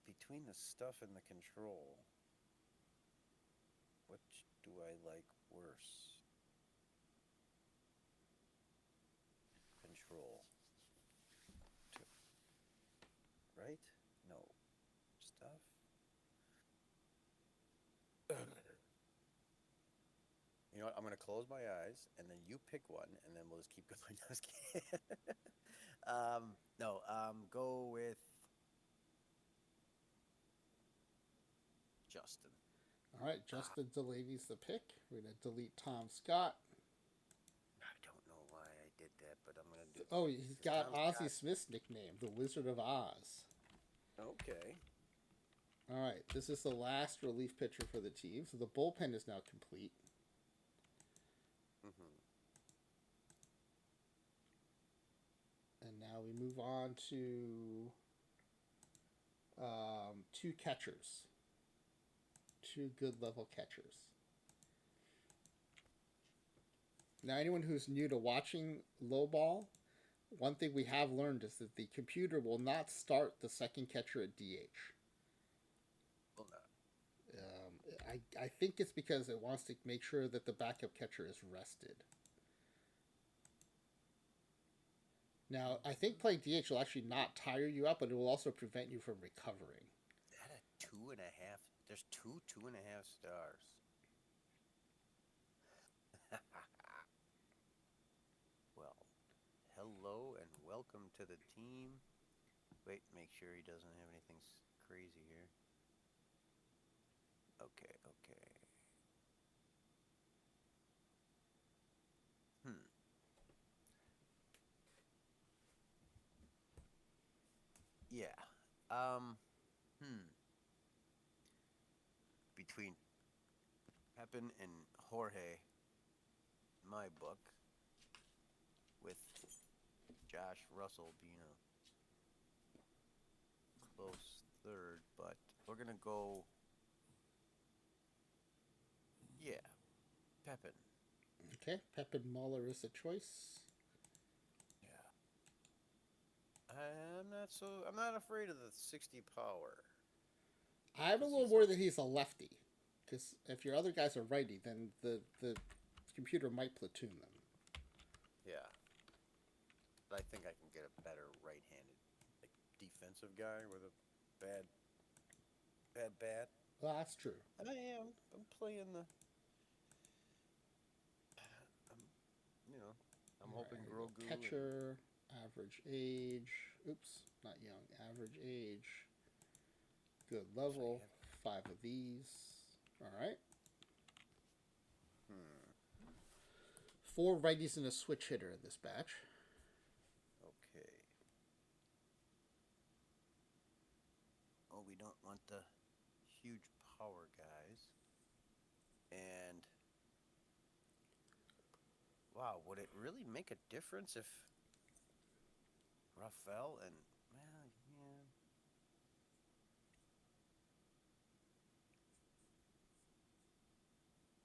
between the stuff and the control, which do I like worse? Control. Right? No. Stuff? You know what? I'm going to close my eyes, and then you pick one, and then we'll just keep going. Go with Justin. All right, Justin Delaney's the pick. We're going to delete Tom Scott. I don't know why I did that, but I'm going to do it. Oh, he's got Ozzie Smith's nickname, the Wizard of Oz. Okay. All right, this is the last relief pitcher for the team. So the bullpen is now complete. Mm-hmm. And now we move on to 2 catchers. 2 good level catchers. Now, anyone who's new to watching low ball, one thing we have learned is that the computer will not start the second catcher at DH. Will not. I think it's because it wants to make sure that the backup catcher is rested. Now, I think playing DH will actually not tire you up, but it will also prevent you from recovering. That a 2.5? There's 2.5 stars. Well, hello and welcome to the team. Wait, make sure he doesn't have anything crazy here. Okay. Yeah. Between Pepin and Jorge, in my book, with Josh Russell being a close third, but we're going to go, Pepin. Okay, Pepin Muller is the choice. Yeah. I'm not afraid of the 60 power. I'm a little worried that he's a lefty. Because if your other guys are righty, then the computer might platoon them. Yeah. But I think I can get a better right-handed, defensive guy with a bad bat. Well, that's true. And I'm playing the. I'm hoping Grogu. Catcher, average age. Oops, not young. Average age. Good level. 5 of these. All right. 4 righties and a switch hitter in this batch. Okay. don't want the huge power guys. And wow, would it really make a difference if Rafael and well, yeah.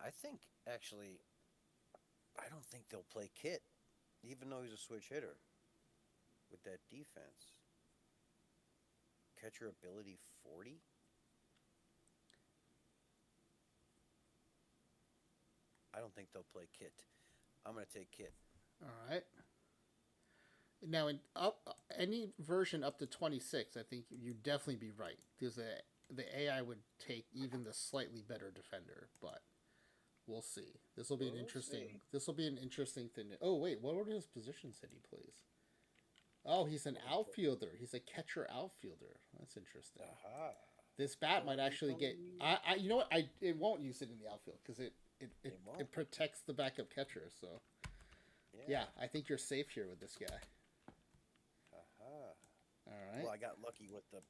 I think actually, I don't think they'll play Kit, even though he's a switch hitter with that defense. Catcher ability 40. I don't think they'll play Kit. I'm gonna take Kit. All right. Now, in up any version up to 26, I think you'd definitely be right because the AI would take even the slightly better defender, but we'll see. This will be an We'll interesting. see. This will be an interesting thing. Oh wait, what are his positions that he plays? Oh, he's an outfielder. He's a catcher outfielder. That's interesting. Aha. This bat might So he's actually get. only. I you know what? I it won't use it in the outfield because It it won't. protects the backup catcher. So yeah, Yeah. I think you're safe here with this guy. Aha. All Well, right. I got lucky with the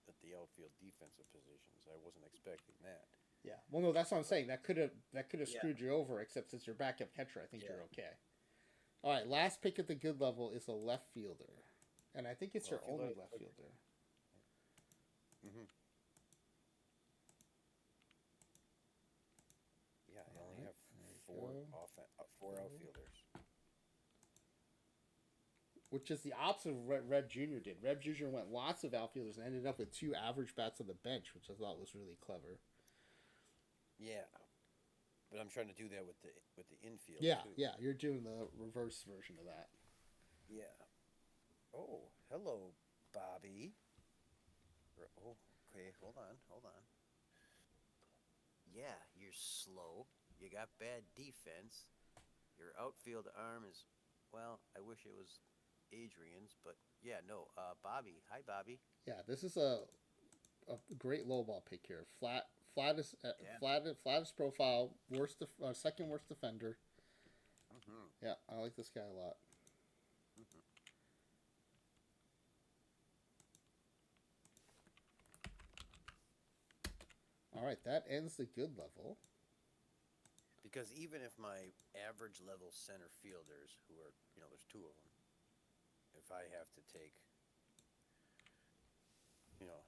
at the outfield defensive positions. I wasn't expecting that. Yeah. Well, no, that's what I'm But saying. That could have yeah, screwed you over. Except since you're backup catcher, I think yeah. you're okay. All right. Last pick at the good level is a left fielder, and I think it's Well, your if you only look, left fielder. hmm yeah, I All only right. have There you go. four outfielders. Which is the opposite of what Red Jr. did. Red Jr. went lots of outfielders and ended up with two average bats on the bench, which I thought was really clever. Yeah, but I'm trying to do that with the infield Yeah, too. yeah, you're doing the reverse version of that. Yeah. Oh, hello, Bobby. Oh, okay. Hold on. Yeah, you're slow. You got bad defense. Your outfield arm is, well, I wish it was Adrian's, but yeah, no. Bobby. Hi, Bobby. Yeah, this is a great low ball pick here. Yeah. Flattest profile, second worst defender. Mm-hmm. Yeah, I like this guy a lot. Mm-hmm. All right, that ends the good level. Because even if my average level center fielders, who are, there's two of them, if I have to take, you know,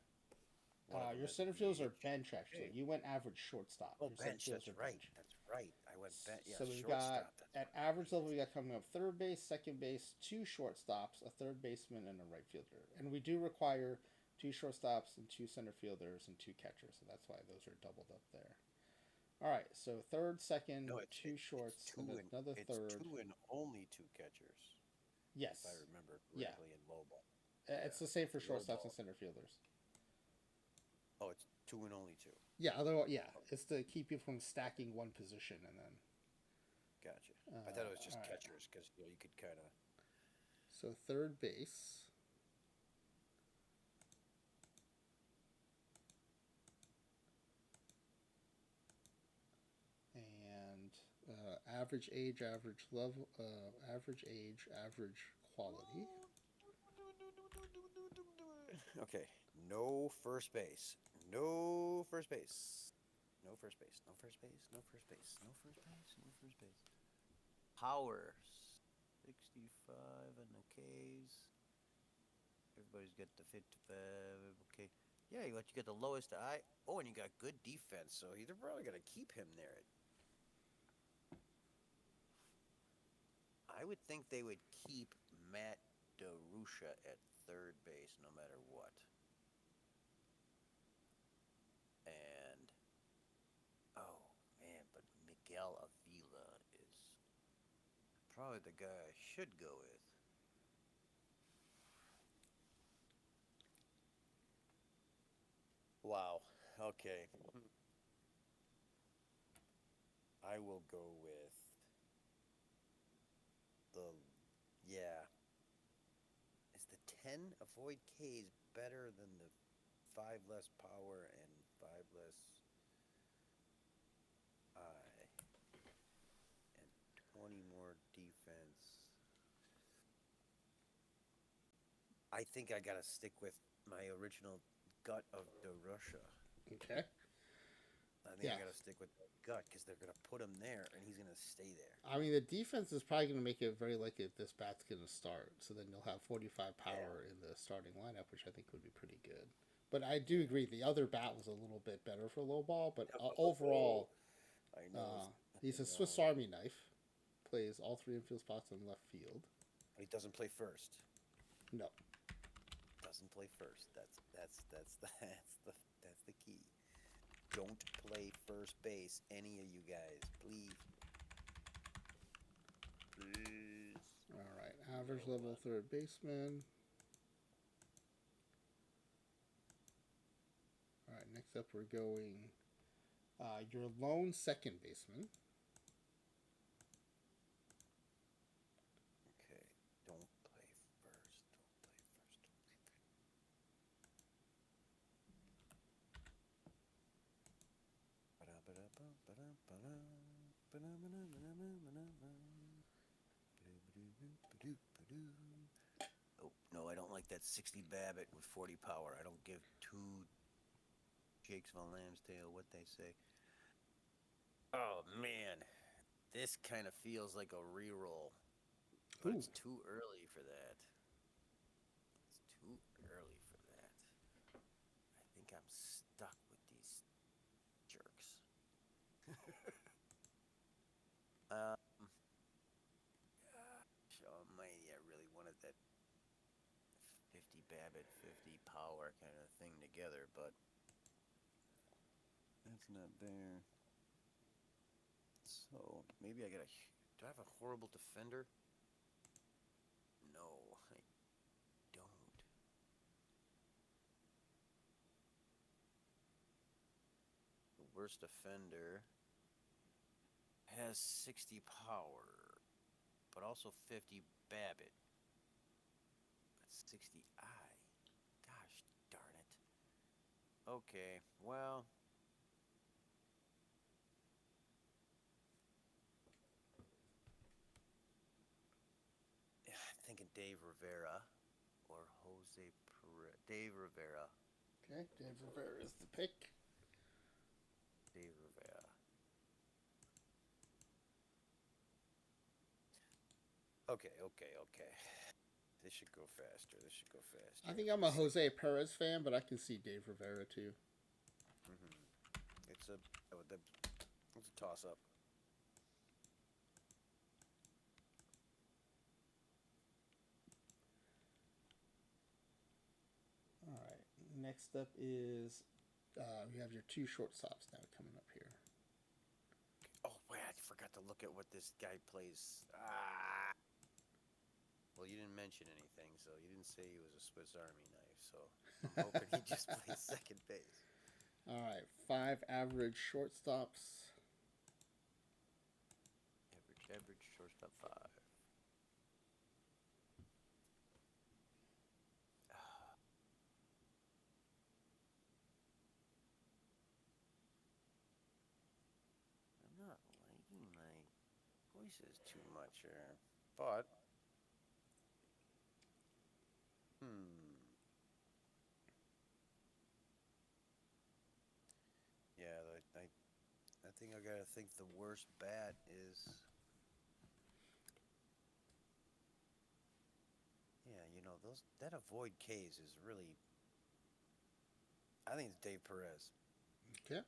one of them Your as a center fielders are DH. bench actually. Hey. You went average shortstop. Oh, Your center bench. fielders That's are right. bench. That's right. I went bench. Yeah, So we've got shortstop. That's at average level we got coming up third base, second base, two shortstops, a third baseman, and a right fielder. And we do require two shortstops and two center fielders and two catchers, so that's why those are doubled up there. All right, so third, second, no, two shorts, and another it's third. two and only two catchers, if I Yes, remember yeah, correctly in low ball. it's Yeah, the same for low shortstops and ball. center fielders. Oh, it's two and only two. Yeah, otherwise, yeah, Okay, it's to keep you from stacking one position and then. gotcha. I thought it was All just right, catchers because you could kind of. so third base. And average age, average level, average age, average quality. Okay, no first base. No first base. No first base. No first base. No first base. No first base. No first base. Power 65 and the K's. Everybody's got the 55. Okay. Yeah, you get the lowest I. Oh, and you got good defense, so they're probably gonna keep him there. I would think they would keep Matt DeRusha at third base no matter what. And oh man, but Miguel Avila is probably the guy I should go with. Wow. Okay. I will go with the yeah. Is the 10 avoid K's better than the 5 less power and 5 less I and 20 more defense? I think I got to stick with my original gut of the Russia. Okay. I think Yeah. I got to stick with that gut because they're going to put him there and he's going to stay there. I mean, the defense is probably going to make it very likely that this bat's going to start. So then you'll have 45 power in the starting lineup, which I think would be pretty good. But I do agree the other bat was a little bit better for low ball. But overall, I know. he's I a Swiss know. Army knife. Plays all three infield spots in left field. But he doesn't play first. No. Doesn't play first. That's the key. Don't play first base, any of you guys, please. Please. All right. Average level third baseman. All right. Next up, we're going your lone second baseman. Okay. Don't play first. Oh, no, I don't like that 60 Babbitt with 40 power. I don't give two Jakes Von Lambstail what they say. Oh, man. This kind of feels like a reroll. But Ooh. it's too early for that. It's too early for that. I think I'm stuck with these jerks. Almighty, I really wanted that 50 Babbitt, 50 power kind of thing together, but that's not there. So maybe I gotta. Do I have a horrible defender? No, I don't. The worst defender has 60 power, but also 50 Babbitt. That's 60 I. Gosh darn it. Okay, well. I'm thinking Dave Rivera or Jose Perez. Dave Rivera. Okay. Dave Rivera is the pick. Dave Rivera. Okay. This should go faster. I think I'm a Jose Perez fan, but I can see Dave Rivera too. It's a toss up. All right. Next up is we have your two shortstops now coming up here. Oh wait, I forgot to look at what this guy plays. Ah. Well, you didn't mention anything, so you didn't say he was a Swiss Army knife. So I'm hoping he just plays second base. All right. 5 average shortstops. Average shortstop 5. I'm not liking my choices too much here, but yeah, I think I gotta think the worst bat is. Yeah, that avoid K's is really. I think it's Dave Perez. Okay.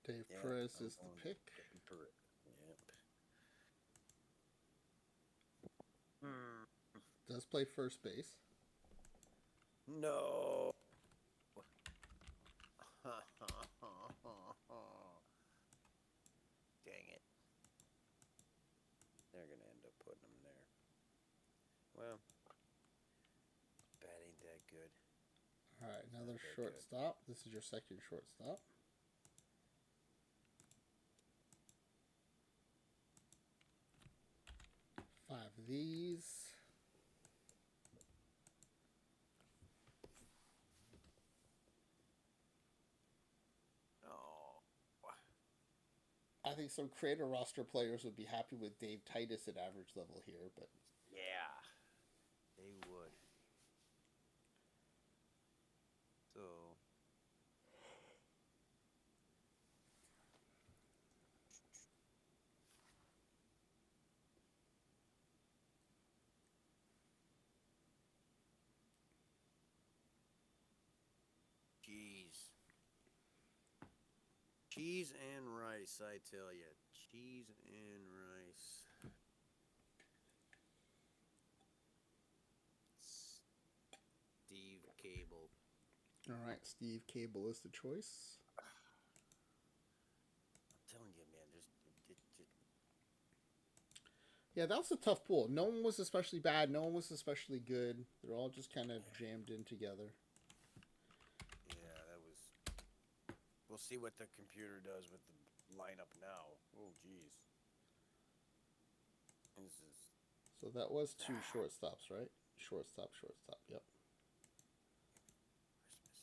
Dave Perez is the pick. Dave Perez. Yep. Does play first base. No. Dang it. They're going to end up putting him there. Well, bat ain't that good. All right, another shortstop. This is your second shortstop. Five of these. I think some creator roster players would be happy with Dave Titus at average level here, but yeah, they would. So Cheese and rice, I tell you. Cheese and rice. Steve Cable. All right, Steve Cable is the choice. I'm telling you, man. Yeah, that was a tough pool. No one was especially bad. No one was especially good. They're all just kind of jammed in together. Yeah, that was. We'll see what the computer does with the lineup now. Oh, jeez. This is So that was two shortstops, right? Shortstop, shortstop. Yep. Christmas.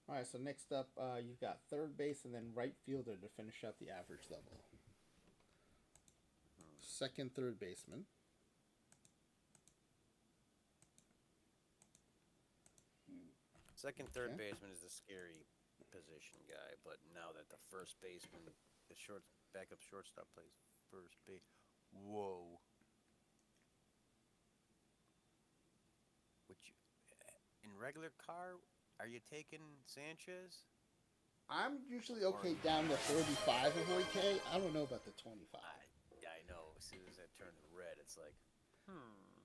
All right. So next up, you've got third base and then right fielder to finish out the average level. Hmm. Second, third baseman. Second, third Okay. baseman is the scary position guy, but now that the first baseman, the backup shortstop plays first base. Whoa. Would you in regular car? Are you taking Sanchez? I'm usually Or okay down to 35 of OK. I don't know about the 25. I know. As soon as that turns red, it's like, hmm.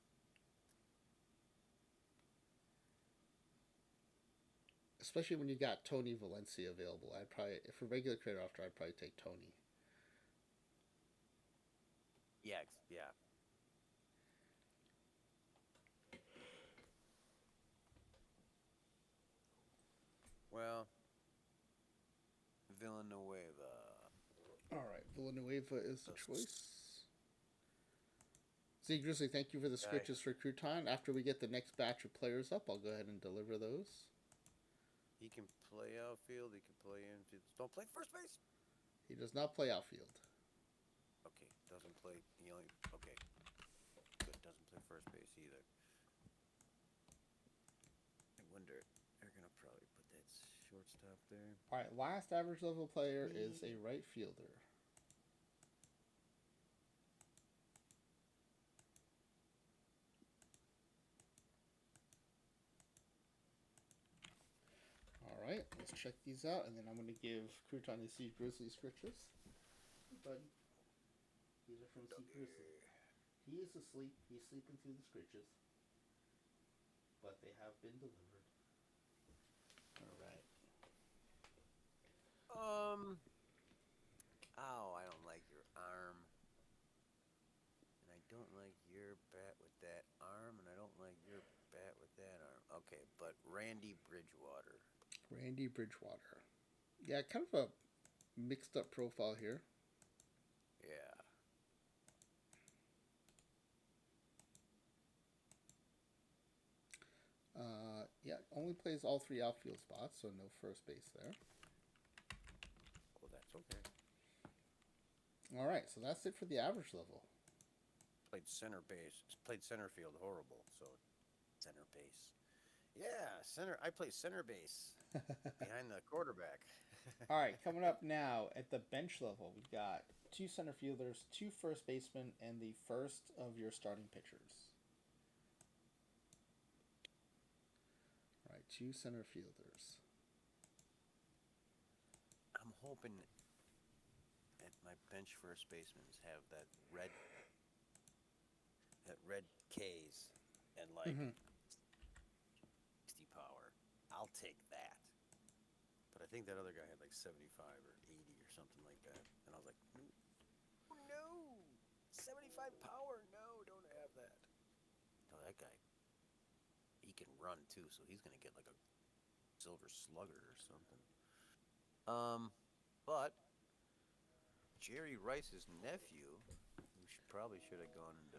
Especially when you got Tony Valencia available. I'd probably, if a regular creator after, I'd probably take Tony. Yeah, yeah. Well, Villanueva. All right, Villanueva is the The choice. Z Grizzly, thank you for the guy. scritches for Crouton. After we get the next batch of players up, I'll go ahead and deliver those. He can play outfield. He can play infield. Don't play first base. He does not play outfield. Okay, doesn't play. He only okay. Good. Doesn't play first base either. I wonder. They're gonna probably put that shortstop there. All right, last average level player is a right fielder. All right, let's check these out, and then I'm going to give Crouton his Z Grizzly scritches. Hey, buddy. These are from Z Grizzly. He is asleep. He's sleeping through the scritches. But they have been delivered. All right. Oh, I don't like your arm. And I don't like your bat with that arm, and I don't like your bat with that arm. Okay, but Randy Bridgewater. Randy Bridgewater. Yeah, kind of a mixed up profile here. Yeah. Yeah, only plays all three outfield spots, so no first base there. Oh, that's okay. All right, so that's it for the average level. Played center base. Played center field horrible, so center base. Yeah, center. I play center base behind the quarterback. All right, coming up now at the bench level, we've got two center fielders, two first basemen, and the first of your starting pitchers. All right, two center fielders. I'm hoping that my bench first basemen have that red K's and like Mm-hmm. 60 power. I'll take that. But I think that other guy had like 75 or 80 or something like that. And I was like, no, 75 power. No, don't have that. No, that guy, he can run too, so he's gonna get like a silver slugger or something. But Jerry Rice's nephew, we should have gone into.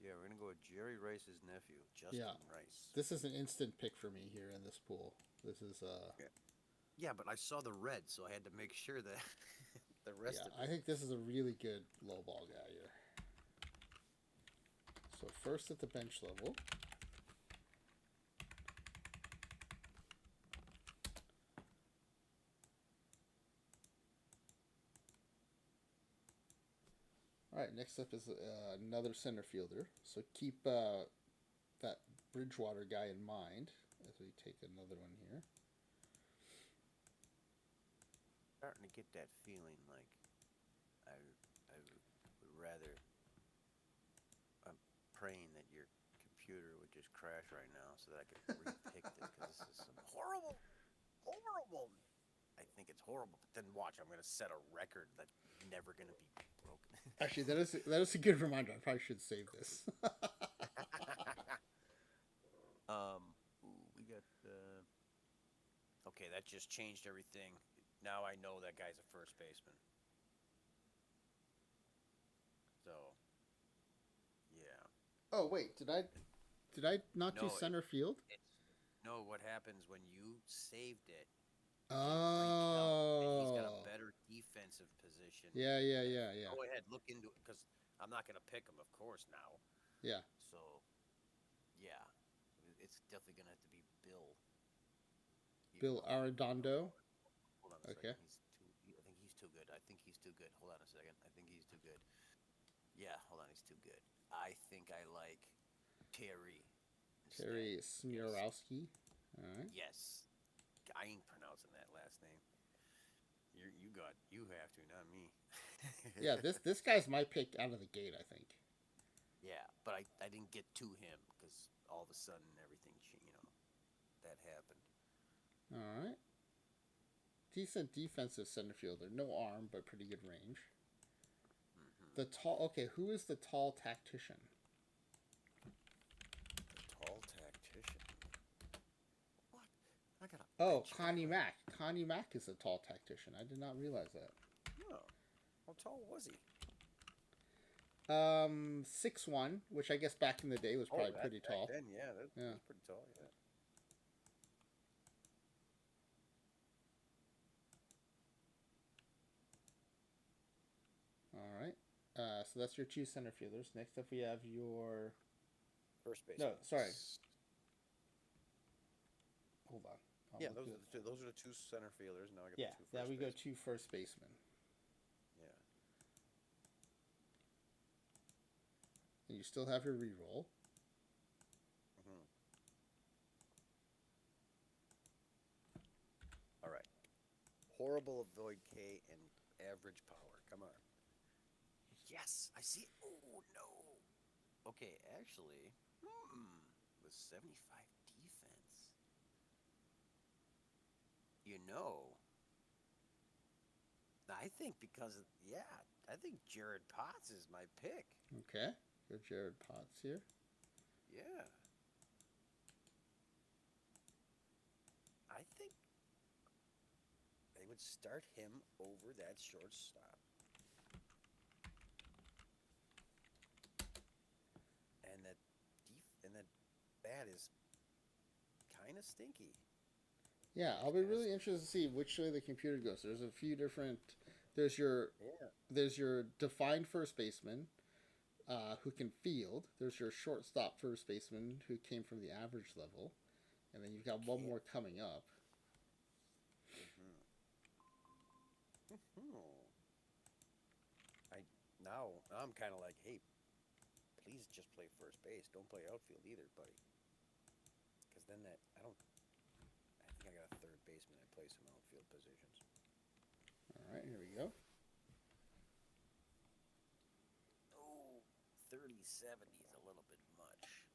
Yeah, we're gonna go with Jerry Rice's nephew, Yeah, Justin Rice. this is an instant pick for me here in this pool. This is Yeah. Yeah, but I saw the red, so I had to make sure that the rest yeah, of I it. think this is a really good low ball guy here. So first at the bench level. All right, next up is another center fielder. So keep that Bridgewater guy in mind as we take another one here. starting to get that feeling like I would rather. I'm praying that your computer would just crash right now so that I could repick this because this is some horrible, horrible. I think it's horrible. But then watch, I'm gonna set a record that's never gonna be broken. Actually, that is a good reminder. I probably should save this. We got. Okay, that just changed everything. Now I know that guy's a first baseman. So, yeah. Oh wait, did I not do No, center field? it's no. What happens when you saved it? It didn't recount, and he's got a Oh, better defensive position. yeah, yeah, And yeah, yeah, go ahead, look into it because I'm not gonna pick him, of course, now. yeah. So, yeah, it's definitely gonna have to be Bill. Even Bill though Arredondo. hold on a Okay. second, he's too. I think he's too good. I think he's too good. Hold on a second. I think he's too good. Yeah, hold on, he's too good. I think I like Terry instead. Terry Yes, Smierowski. All right. yes. I ain't pronouncing that last name. You have to, not me. Yeah, this guy's my pick out of the gate. I think. Yeah, but I didn't get to him because all of a sudden everything, that happened. All right. Decent defensive center fielder. No arm, but pretty good range. Hmm. The tall. Okay, who is the tall tactician? The tall tactician. What? I got a Oh, bench Connie guy. Mack. Connie Mack is a tall tactician. I did not realize that. Oh, how tall was he? 6'1", which I guess back in the day was Oh, probably pretty back tall. then, yeah, that Yeah. was pretty tall. Yeah. All right. So that's your two center fielders. Next up, we have your. First baseman. No, sorry. Hold on. Yeah, those are the two center fielders. Now I got Yeah, the two now first we go basemen. two first basemen. Yeah. And you still have your reroll. Hmm. All right. Horrible avoid K and average power. Come on. Yes, I see. Oh no. Okay, actually, with 75 defense, you know, I think I think Jared Potts is my pick. Okay. Go Jared Potts here. Yeah. I think they would start him over that shortstop. And that bat is kind of stinky. Yeah, I'll It's be kind of really interested to see which way the computer goes. There's a few different. There's your yeah. there's your defined first baseman, who can field. There's your shortstop first baseman who came from the average level, and then you've got one Can't. more coming up. Hmm. Hmm. I now I'm kind of like, hey, please just play first base. Don't play outfield either, buddy. Because then I don't. I think I got a third baseman. I play some outfield positions. All right, here we go. Oh, 30-70 is a little bit much.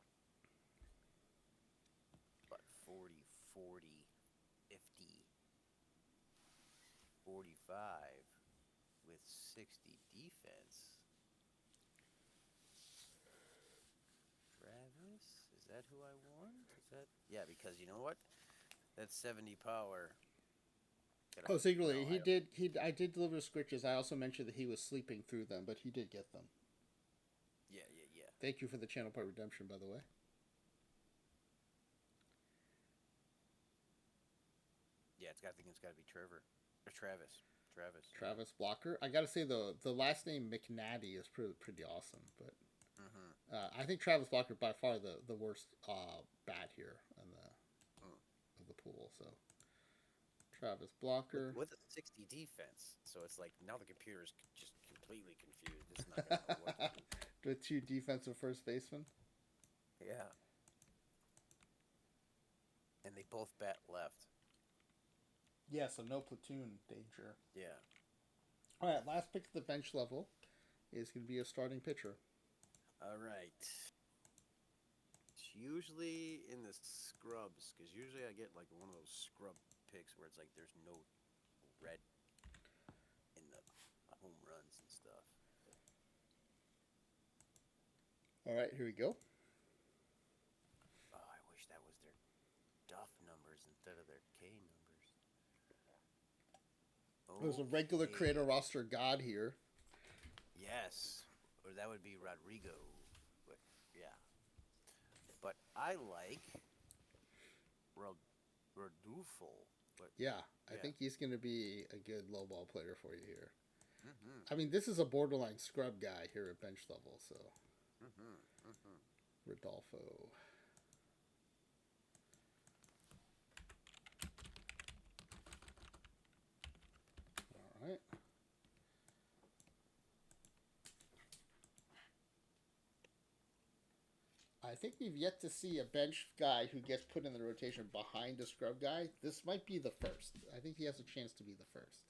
But 40, 40, 50, 45 with 60 defense. Travis? Is that who I want? Is that? Yeah, because you know what? That's 70 power. Oh, secretly, No, he did. I did deliver scriptures. I also mentioned that he was sleeping through them, but he did get them. yeah, yeah, yeah. Thank you for the channel point redemption, by the way. Yeah, I think it's got to be Trevor. Or Travis. Travis. Travis Blocker. I gotta say the last name McNatty is pretty awesome, but Mm-hmm. I think Travis Blocker by far the worst bat here in the Mm. of the pool. So Travis Blocker. With a 60 defense. So it's like now the computer is just completely confused. It's not going to know what to do. With two defensive first basemen. Yeah. And they both bat left. Yeah, so no platoon danger. Yeah. All right, last pick at the bench level is going to be a starting pitcher. All right. It's usually in the scrubs because usually I get like one of those scrub picks where it's like there's no red in the home runs and stuff. All right, here we go. Oh, I wish that was their Duff numbers instead of their K numbers. There's a regular Okay. creator roster god here. Yes, or that would be Rodrigo. But yeah, but I like Rodulfo. But Yeah, I yeah. think he's going to be a good low ball player for you here. Mhm. I mean, this is a borderline scrub guy here at bench level, so Mhm. Mhm. Rodolfo. All right. I think we've yet to see a bench guy who gets put in the rotation behind a scrub guy. This might be the first. I think he has a chance to be the first.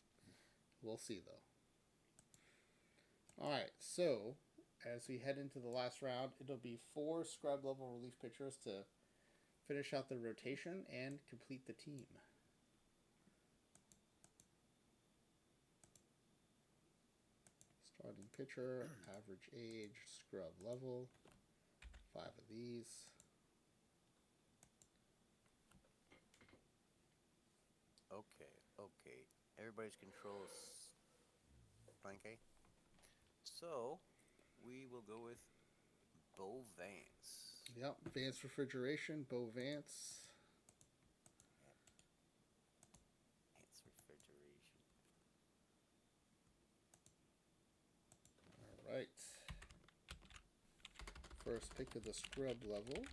We'll see, though. All right, so as we head into the last round, it'll be 4 scrub level relief pitchers to finish out the rotation and complete the team. Starting pitcher, average age, scrub level. 5 of these. Okay. Okay. Everybody's control is Frankie. So we will go with Bo Vance. Yep, Vance Refrigeration, Bo Vance. Vance refrigeration. All right. First pick of the scrub level.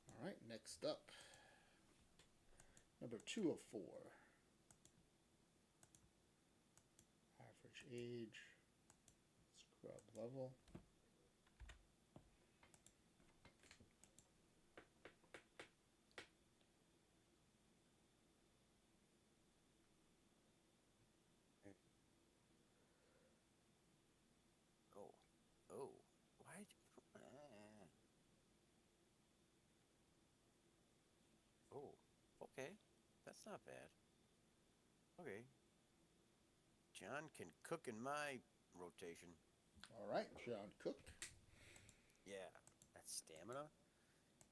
All right, next up. Number 204. Average age, scrub level. Oh. Oh. Why? Oh. Okay. That's not bad. Okay. John can cook in my rotation. All right, John Cook. Yeah. That's stamina.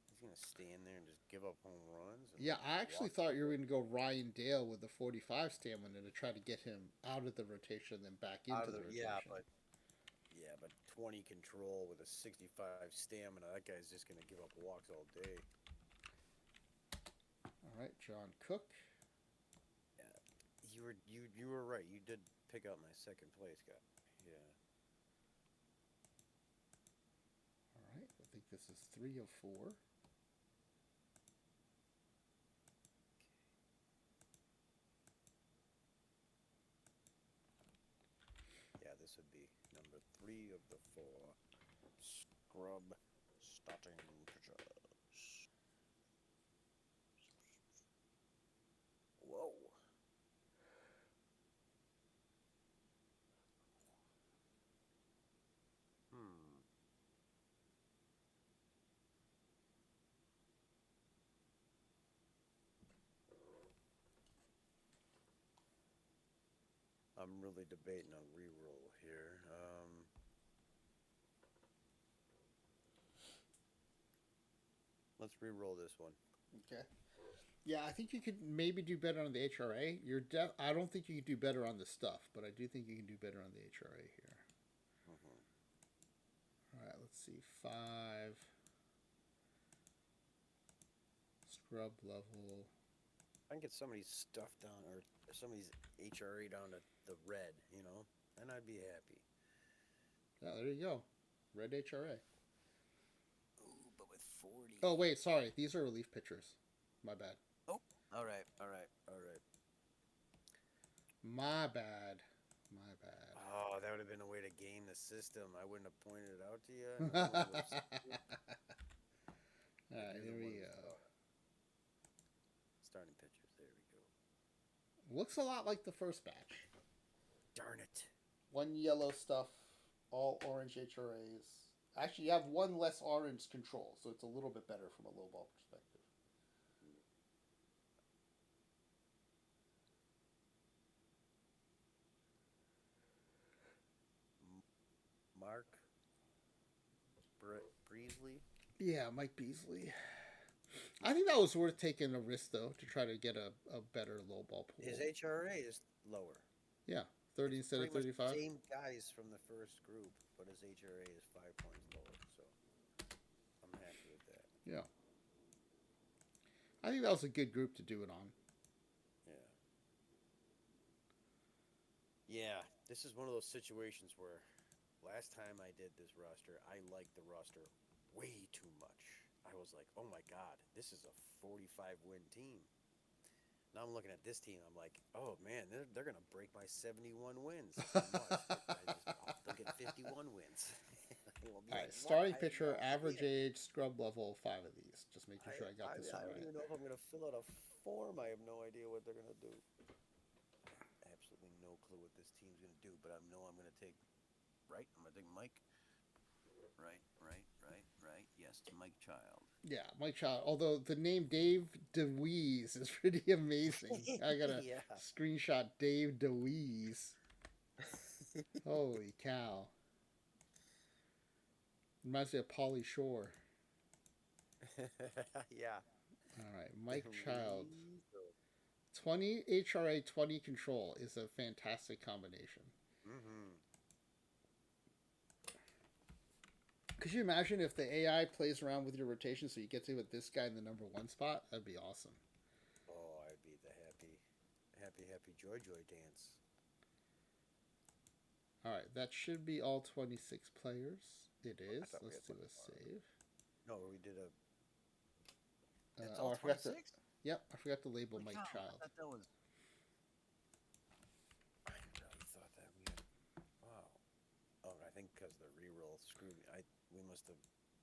He's gonna stand there and just give up home runs and Yeah, I actually walk thought you were people going to go Ryan Dale with the 45 stamina to try to get him out of the rotation, then back out into of the the. rotation. Yeah, but 20 control with a 65 stamina. That guy's just gonna give up walks all day. All right, John Cook. Yeah, you were right. You did pick out my second place guy. Yeah. All right, I think this is 3 of 4. Yeah, this would be number 3 of the 4. Scrub starting pitchers. Whoa. Hmm. I'm really debating a reroll here. Let's reroll this one. Okay. Yeah, I think you could maybe do better on the HRA. I don't think you can do better on the stuff, but I do think you can do better on the HRA here. Mm-hmm. All right, let's see. 5 scrub level. I can get somebody's stuff down or somebody's HRA down to the red, and I'd be happy. Yeah, there you go. Red HRA. Ooh, but with 40. Oh, wait, sorry. These are relief pitchers. My bad. Oh, all right, all right, all right. My bad. My bad. Oh, that would have been a way to game the system. I wouldn't have pointed it out to you. No All one would have seen it. But right, you're the here one we who go. saw it. Starting pitchers. There we go. Looks a lot like the first batch. Darn it. One yellow stuff, all orange HRAs. Actually, you have one less orange control, so it's a little bit better from a low ball perspective. Mark Breesley. Yeah, Mike Beasley. I think that was worth taking a risk though to try to get a better low ball pool. His HRA is lower. Yeah, 30 It's instead of pretty much the 35. same guys from the first group, but his HRA is 5 points lower. So I'm happy with that. Yeah, I think that was a good group to do it on. Yeah. Yeah. This is one of those situations where last time I did this roster, I liked the roster way too much. I was like, oh my God, this is a 45-win team. Now I'm looking at this team. I'm like, oh man, they're gonna break my 71 wins. They'll get 51 wins. We'll be All like, right, what? starting I had pitcher, no average idea. age, scrub level, 5 of these. Just making sure I got this all I don't right. even know if I'm gonna fill out a form. I have no idea what they're gonna do. Absolutely no clue what this team's gonna do. But I know I'm gonna take. Right, I'm gonna take Mike. Right. Yes, to Mike Child. Yeah, Mike Child. Although the name Dave DeWeese is pretty amazing. I got a Yeah. screenshot Dave DeWeese. Holy cow. Reminds me of Pauly Shore. Yeah. All right, Mike Child. DeWeese. 20 HRA, 20 control is a fantastic combination. Mm-hmm. Could you imagine if the AI plays around with your rotation so you get to with this guy in the number 1 spot? That'd be awesome. Oh, I'd be the happy joy dance. All right, that should be all 26 players. It I is. thought we Let's had do one a more. save. No, we did a. That's Oh, all I forgot to. 26. Yep, I forgot to label Holy Mike cow! I Child. thought that was. I really thought that we had. Wow. Oh, I think because the reroll screwed me. We must have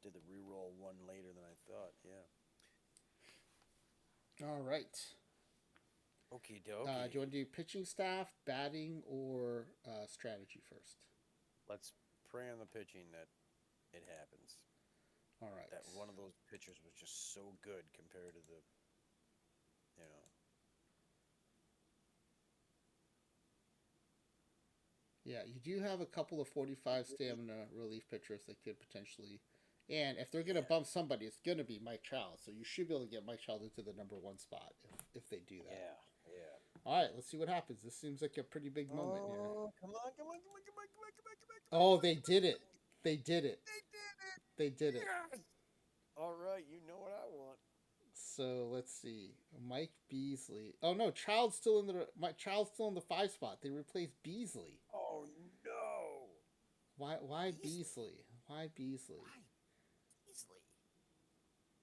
did the reroll one later than I thought. Yeah. All right. Okay, Do you want to do pitching staff, batting, or strategy first? Let's pray on the pitching that it happens. All right. That one of those pitchers was just so good compared to the, you know. Yeah, you do have a couple of 45 stamina relief pitchers that could potentially. And if they're going to bump somebody, it's going to be Mike Child. So you should be able to get Mike Child into the number 1 spot if they do that. Yeah. All right, let's see what happens. This seems like a pretty big moment here. Oh, come on. Oh, they did it. They did it. They did it. They did it. Yes. All right, you know what I want. So let's see. Mike Beasley. Oh no, Child's still in the 5 spot. They replaced Beasley. Oh no. Why Beasley? Why Beasley? Why Beasley?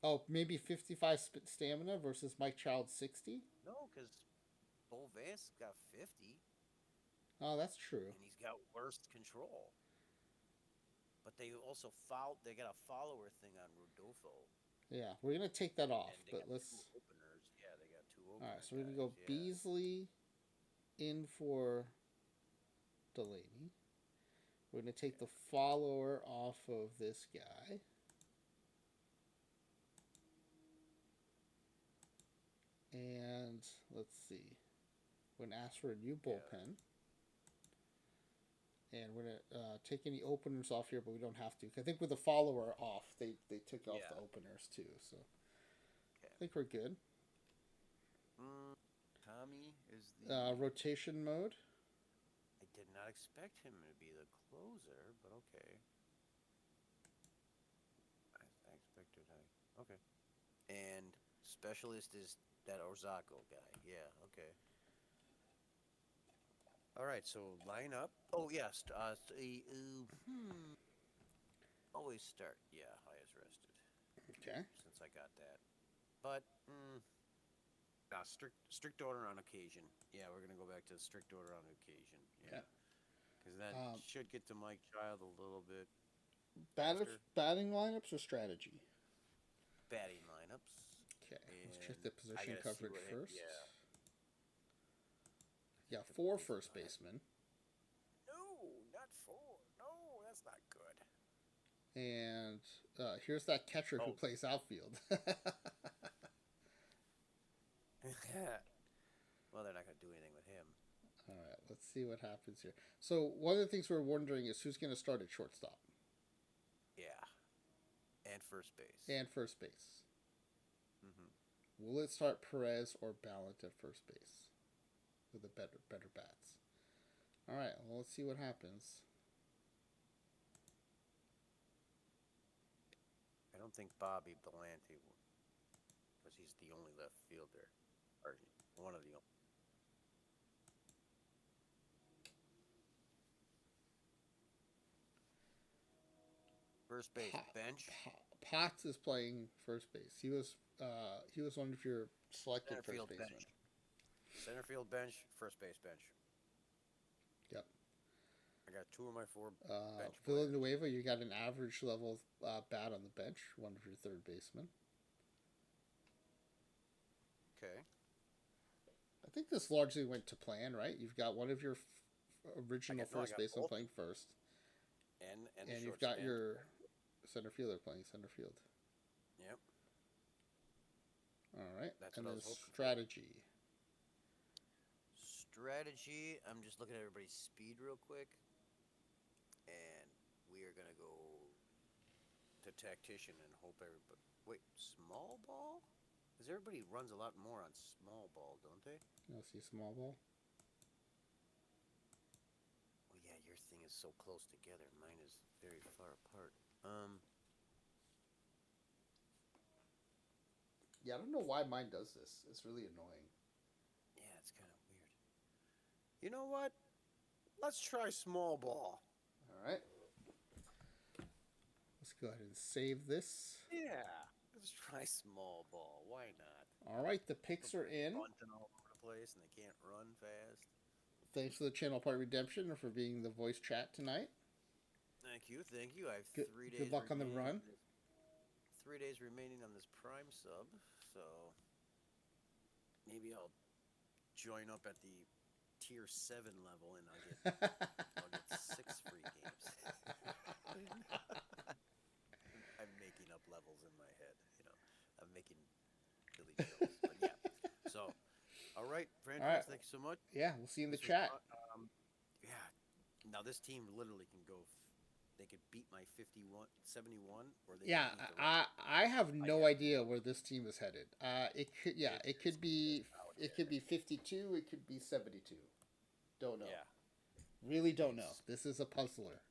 Oh, maybe 55 stamina versus Mike Child 60? No, because Bull Vance got 50. Oh, that's true. And he's got worst control. But they also they got a follower thing on Rodolfo. Yeah, we're going to take that off, And they but got let's... 2 openers. Yeah, they got 2 openers. All right, so we're going to go Beasley in for Delaney. We're going to take the follower off of this guy. And let's see. We're going to ask for a new bullpen. And we're going to take any openers off here, but we don't have to. I think with the follower off, they took off the openers too. So I think we're good. Tommy is the... rotation mode. I did not expect him to be the closer, but okay. I expected okay. And specialist is that Orzako guy. Yeah, okay. All right, so line up. Oh, yes. Always start. Yeah, highest rested. Okay. Since I got that. But, strict order on occasion. Yeah, we're going to go back to strict order on occasion. Yeah. Because that Um, should get to Mike Child a little bit batting, faster. batting lineups or strategy? Batting lineups. Okay, let's check And the I position gotta see coverage what hit. first. Yeah. I Yeah, think the four he's first not. basemen. No, not four. No, that's not good. And here's that catcher who Oh. plays outfield. Well, they're not gonna do anything with him. All right, let's see what happens here. So one of the things we're wondering is who's going to start at shortstop Yeah. And first base. and first base. Mm-hmm. Will it start Perez or Ballant at first base with the better bats? All right, well let's see what happens. I don't think Bobby Belanti, because he's the only left fielder, or one of the only. First base bench. Potts is playing first base. He was one of your selected Center first field basemen. bench. Center field bench. First base bench. Yep. I got two of my four bench players. Villanueva, you got an average level bat on the bench, one of your third basemen. Okay. I think this largely went to plan, right? You've got one of your original I first got baseman both. playing first, And you've got and your center fielder playing center field. Yep. All right, That's and what I then was hoping for. strategy. Strategy. I'm just looking at everybody's speed real quick, and we are gonna go to tactician and hope everybody. Wait, small ball? Because everybody runs a lot more on small ball, don't they? You'll see small ball. Well, yeah, your thing is so close together. Mine is very far apart. Yeah, I don't know why mine does this. It's really annoying. Yeah, it's kind of weird. You know what? Let's try small ball. All right. Let's go ahead and save this. Yeah, let's try small ball. Why not? All right, the picks are in. Bunting all over the place, and they can't run fast. Thanks for the channel part redemption and for being the voice chat tonight. Thank you, thank you. I have Good, 3 days. good luck on the run. 3 days remaining on this Prime sub, so maybe I'll join up at the tier 7 level, and I'll get 6 free games. I'm making up levels in my head, I'm making Billy Joes, but yeah. So, all right, franchise. All right. Thank you so much. Yeah, we'll see you in the chat. Yeah. Now this team literally can go. They could beat my 71, or they Yeah, could beat the I have no idea where this team is headed. It could be 52, it could be 72. Don't know. Yeah. Really don't know. This is a puzzler.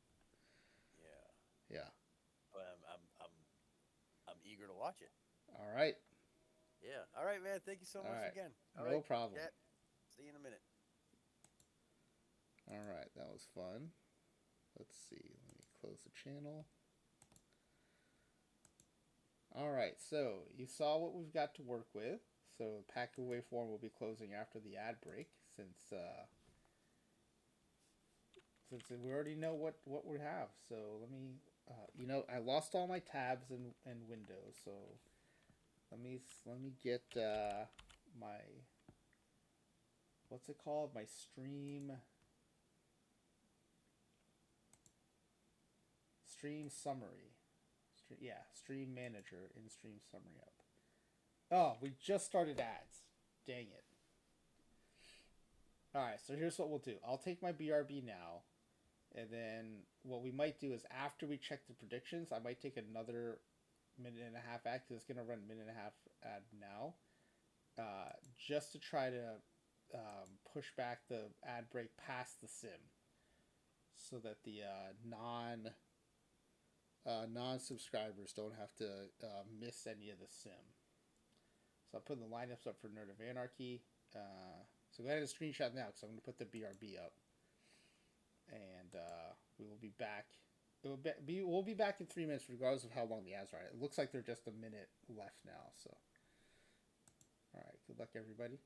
Yeah. Yeah. But I'm eager to watch it. All right. Yeah. All right, man. Thank you so much again. All no right, problem. Cat. See you in a minute. All right, that was fun. Let's see. Let me close the channel. All right, so you saw what we've got to work with. So pack away form will be closing after the ad break, since we already know what we have. So let me, I lost all my tabs and windows. So let me get my, what's it called? My stream summary. Stream manager in stream summary up. Oh, we just started ads. Dang it. Alright, so here's what we'll do. I'll take my BRB now, and then what we might do is after we check the predictions, I might take another minute and a half ad, because it's going to run a minute and a half ad now, just to try to push back the ad break past the sim, so that the non-subscribers don't have to miss any of the sim. So I'll put the lineups up for Nerd of Anarchy. So go ahead and screenshot now, because I'm going to put the BRB up. And we will be back. We'll be back in 3 minutes, regardless of how long the ads are. It looks like they're just a minute left now. So, all right. Good luck, everybody.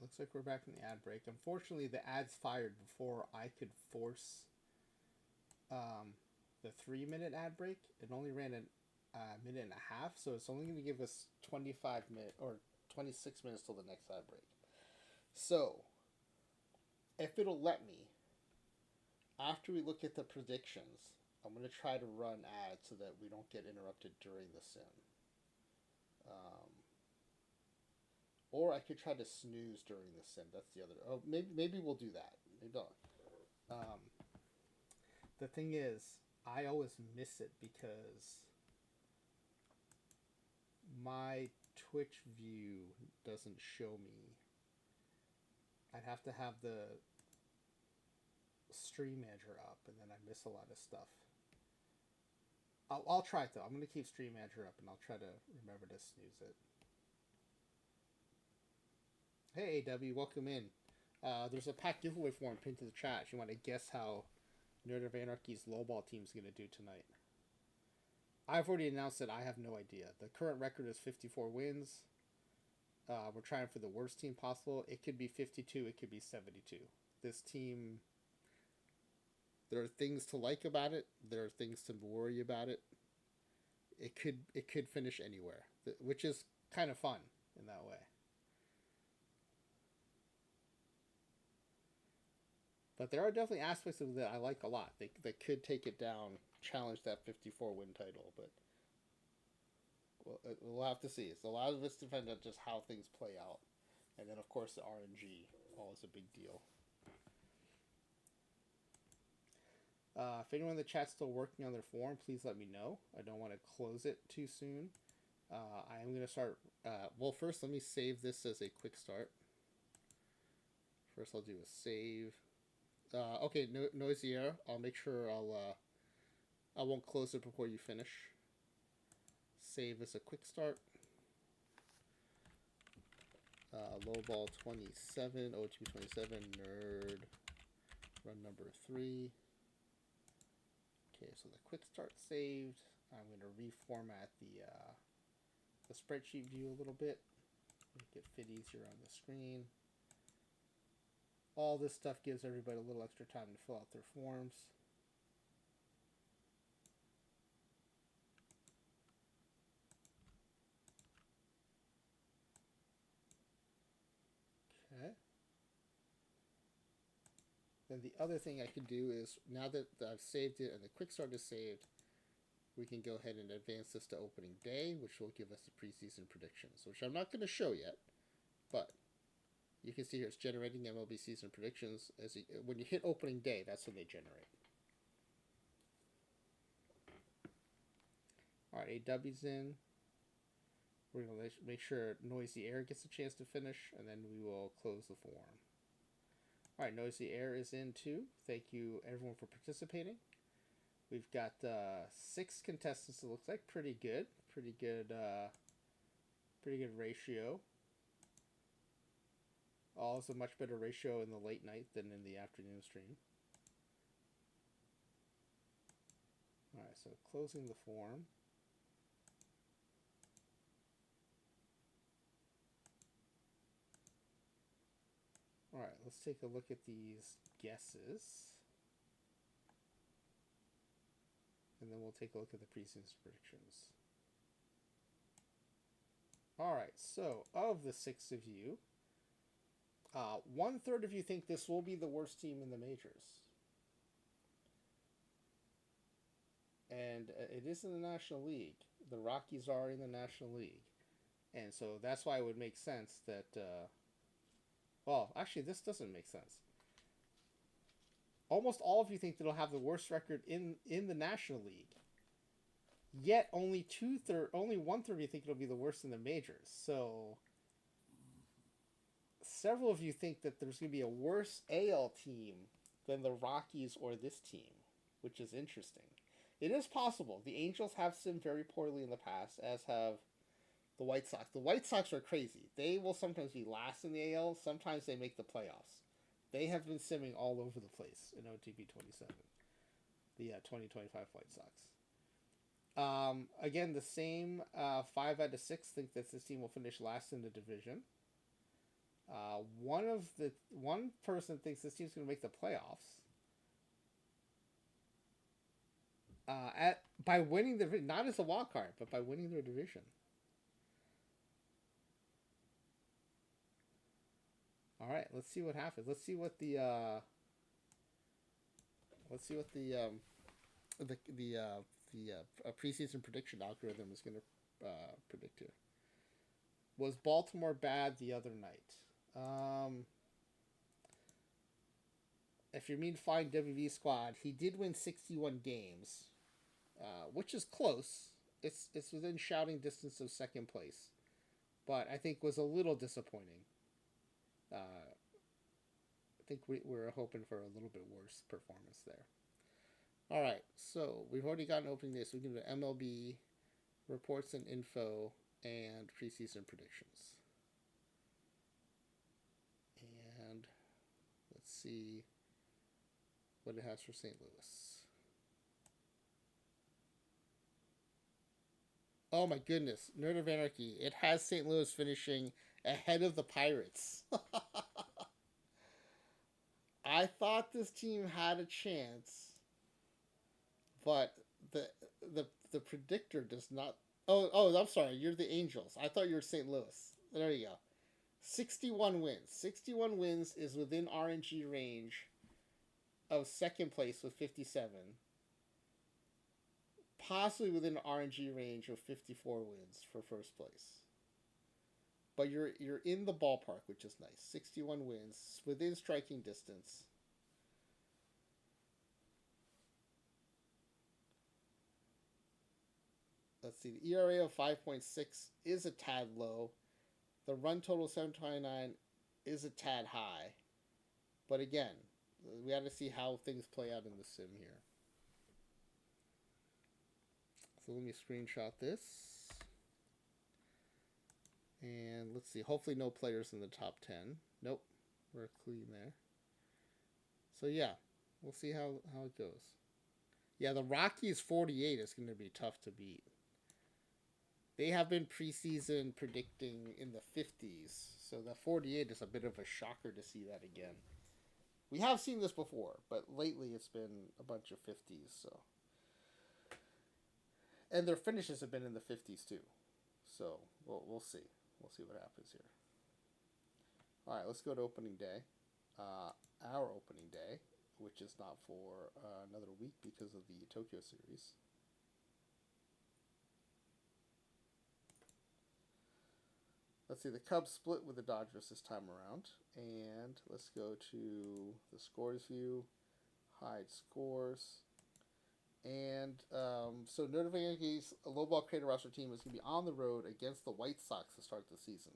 looks like we're back in the ad break. Unfortunately, the ads fired before I could force the 3-minute ad break. It only ran a minute and a half, so it's only going to give us 25 minutes or 26 minutes till the next ad break. So, if it'll let me, after we look at the predictions, I'm going to try to run ads so that we don't get interrupted during the sim. Or I could try to snooze during the sim. That's the other. Oh, maybe we'll do that. Maybe don't. The thing is, I always miss it because my Twitch view doesn't show me. I'd have to have the Stream Edger up, and then I miss a lot of stuff. I'll try it though. I'm gonna keep Stream Edger up, and I'll try to remember to snooze it. Hey AW, welcome in. There's a pack giveaway form pinned to the chat if you want to guess how Nerd of Anarchy's lowball team is going to do tonight. I've already announced that I have no idea. The current record is 54 wins. We're trying for the worst team possible. It could be 52, it could be 72. This team, there are things to like about it. There are things to worry about it. It could finish anywhere, which is kind of fun in that way. But there are definitely aspects of it that I like a lot. They could take it down, challenge that 54 win title, but we'll have to see. It's a lot of this depends on just how things play out, and then of course the RNG always a big deal. If anyone in the chat's still working on their form, please let me know. I don't want to close it too soon. I am going to start. Well, first let me save this as a quick start. First, I'll do a save. Okay, noisy air. I'll make sure I won't close it before you finish. Save as a quick start. Lowball 27, OOTP27, nerd, run number 3. Okay, so the quick start saved. I'm going to reformat the spreadsheet view a little bit, make it fit easier on the screen. All this stuff gives everybody a little extra time to fill out their forms. Okay. Then the other thing I could do is, now that I've saved it and the quick start is saved, we can go ahead and advance this to opening day, which will give us the preseason predictions, which I'm not going to show yet, but you can see here it's generating MLB season predictions. When you hit opening day, that's when they generate. All right, AW's in. We're going to make sure Noisy Air gets a chance to finish, and then we will close the form. All right, Noisy Air is in too. Thank you, everyone, for participating. We've got 6 contestants. It looks like pretty good ratio. Also, much better ratio in the late night than in the afternoon stream. All right, so closing the form. All right, let's take a look at these guesses. And then we'll take a look at the preseason predictions. All right, so of the 6 of you, 1/3 of you think this will be the worst team in the majors. And it is in the National League. The Rockies are in the National League. And so that's why it would make sense that... well, actually, this doesn't make sense. Almost all of you think that it'll have the worst record in the National League. Yet only 1/3 of you think it'll be the worst in the majors. So several of you think that there's going to be a worse AL team than the Rockies or this team, which is interesting. It is possible. The Angels have simed very poorly in the past, as have the White Sox. The White Sox are crazy. They will sometimes be last in the AL. Sometimes they make the playoffs. They have been simming all over the place in OOTP27. The 2025 White Sox. Again, the same 5 out of 6 think that this team will finish last in the division. One person thinks this team's going to make the playoffs. At by winning the not as a wild card, but by winning their division. All right, let's see what happens. Let's see what the preseason prediction algorithm is going to predict here. Was Baltimore bad the other night? If you mean fine WV squad, he did win 61 games, which is close. It's within shouting distance of second place, but I think was a little disappointing. I think we're hoping for a little bit worse performance there. All right, so we've already got an opening day, so we can do MLB reports and info and preseason predictions. And let's see what it has for St. Louis. Oh my goodness, Nerd of Anarchy. It has St. Louis finishing ahead of the Pirates. I thought this team had a chance, but the the predictor does not. Oh, I'm sorry. You're the Angels. I thought you were St. Louis. There you go. 61 wins. 61 wins is within RNG range of second place with 57. Possibly within RNG range of 54 wins for first place. But you're in the ballpark, which is nice. 61 wins within striking distance. Let's see. The ERA of 5.6 is a tad low. The run total 729 is a tad high. But again, we got to see how things play out in the sim here. So let me screenshot this. And let's see. Hopefully no players in the top 10. Nope. We're clean there. So yeah, we'll see how it goes. Yeah, the Rockies 48 is going to be tough to beat. They have been preseason predicting in the 50s. So the 48 is a bit of a shocker to see that again. We have seen this before, but lately it's been a bunch of 50s. So, and their finishes have been in the 50s too. So we'll see. We'll see what happens here. All right, let's go to opening day. Our opening day, which is not for another week because of the Tokyo series. Let's see, the Cubs split with the Dodgers this time around. And let's go to the scores view, hide scores. And so Nerd of Yankees, a lowball creator roster team is going to be on the road against the White Sox to start the season.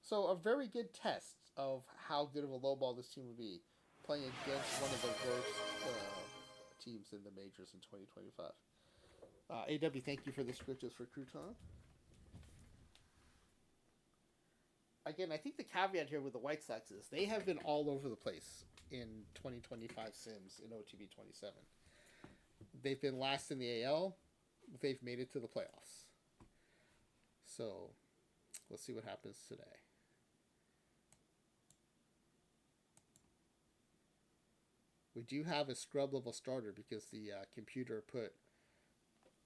So a very good test of how good of a lowball this team would be playing against one of the worst teams in the majors in 2025. AW, thank you for the scriptures for Crouton. Again, I think the caveat here with the White Sox is they have been all over the place in 2025 Sims in OOTP27. They've been last in the AL. They've made it to the playoffs. So, let's see what happens today. We do have a scrub level starter because the computer put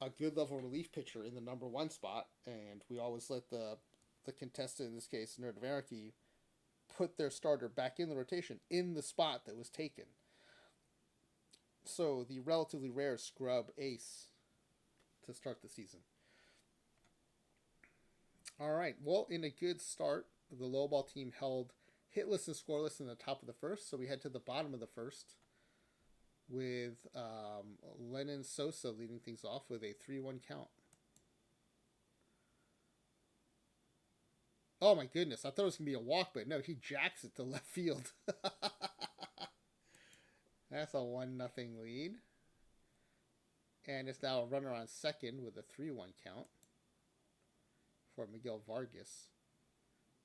a good level relief pitcher in the number 1 spot, and we always let the contestant, in this case, Nerd of Anarchy, put their starter back in the rotation in the spot that was taken. So the relatively rare scrub ace to start the season. All right. Well, in a good start, the lowball team held hitless and scoreless in the top of the first. So we head to the bottom of the first with Lennon Sosa leading things off with a 3-1 count. Oh my goodness, I thought it was going to be a walk, but no, he jacks it to left field. That's a 1-0 lead. And it's now a runner on second with a 3-1 count for Miguel Vargas.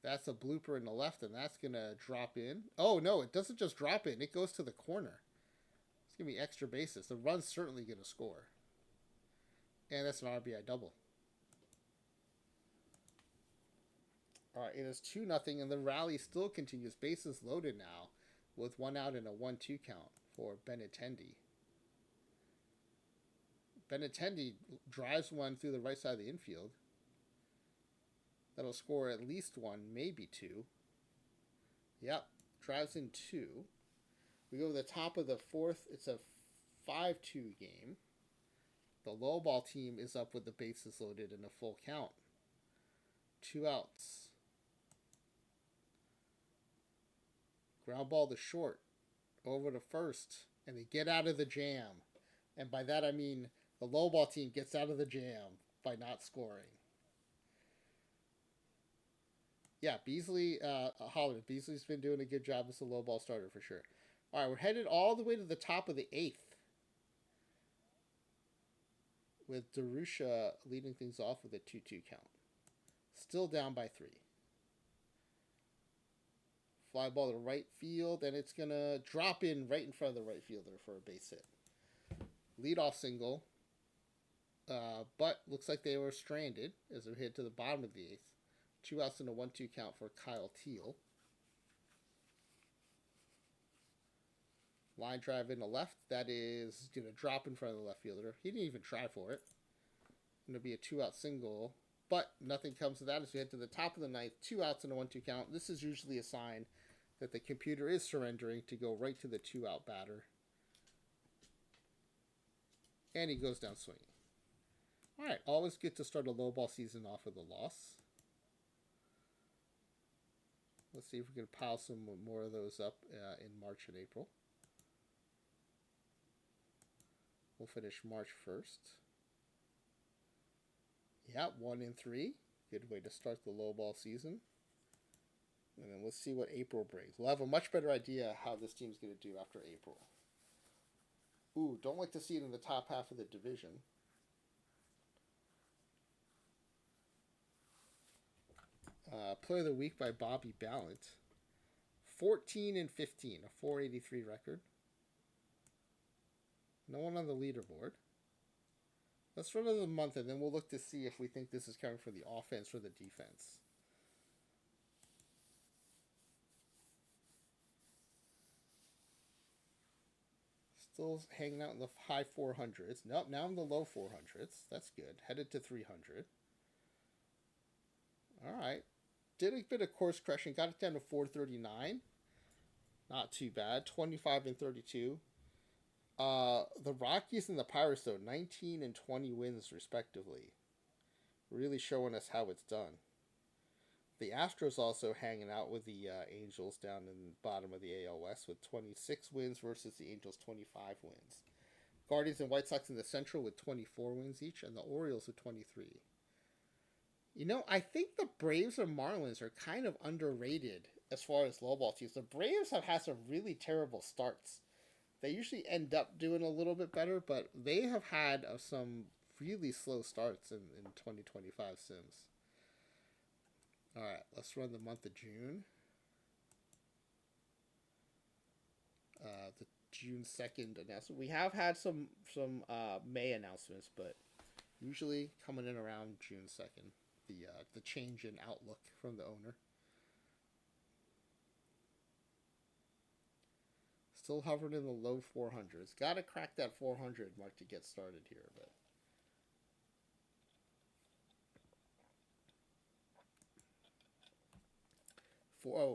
That's a blooper in the left, and that's going to drop in. Oh, no, it doesn't just drop in. It goes to the corner. It's going to be extra bases. The run's certainly going to score. And that's an RBI double. All right, it is 2-0, and the rally still continues. Bases loaded now with 1 out and a 1-2 count for Benintendi. Benintendi drives one through the right side of the infield. That'll score at least 1, maybe 2. Yep, drives in 2. We go to the top of the 4th. It's a 5-2 game. The low ball team is up with the bases loaded in a full count. 2 outs. Ground ball to short. Over to first. And they get out of the jam. And by that I mean the low ball team gets out of the jam by not scoring. Yeah, Beasley, Holland. Beasley's been doing a good job as a low ball starter for sure. All right, we're headed all the way to the top of the 8th. With Darusha leading things off with a 2-2 count. Still down by 3. Fly ball to right field, and it's going to drop in right in front of the right fielder for a base hit. Leadoff single, but looks like they were stranded as they hit to the bottom of the 8th. 2 outs and a 1-2 count for Kyle Teal. Line drive in the left. That is going to drop in front of the left fielder. He didn't even try for it. Going to be a 2-out single, but nothing comes of that as we head to the top of the 9th. 2 outs and a 1-2 count. This is usually a sign that the computer is surrendering to go right to the 2-out batter. And he goes down swinging. All right, always good to start a low ball season off with a loss. Let's see if we can pile some more of those up in March and April. We'll finish March 1st. Yeah, 1-3. Good way to start the low ball season. And then let's see what April brings. We'll have a much better idea how this team's going to do after April. Ooh, don't like to see it in the top half of the division. Player of the Week by Bobby Ballant. 14-15, a 483 record. No one on the leaderboard. Let's run another month, and then we'll look to see if we think this is coming from the offense or the defense. Still hanging out in the high 400s. Nope, now in the low 400s. That's good. Headed to 300. All right. Did a bit of course correction. Got it down to 439. Not too bad. 25-32. The Rockies and the Pirates, though, 19 and 20 wins, respectively. Really showing us how it's done. The Astros also hanging out with the Angels down in the bottom of the AL West with 26 wins versus the Angels' 25 wins. Guardians and White Sox in the Central with 24 wins each, and the Orioles with 23. You know, I think the Braves or Marlins are kind of underrated as far as low ball teams. The Braves have had some really terrible starts. They usually end up doing a little bit better, but they have had some really slow starts in 2025 Sims. All right, let's run the month of June. The June 2nd announcement. We have had some May announcements, but usually coming in around June 2nd. The change in outlook from the owner. Still hovering in the low 400s. Got to crack that 400 mark to get started here, but.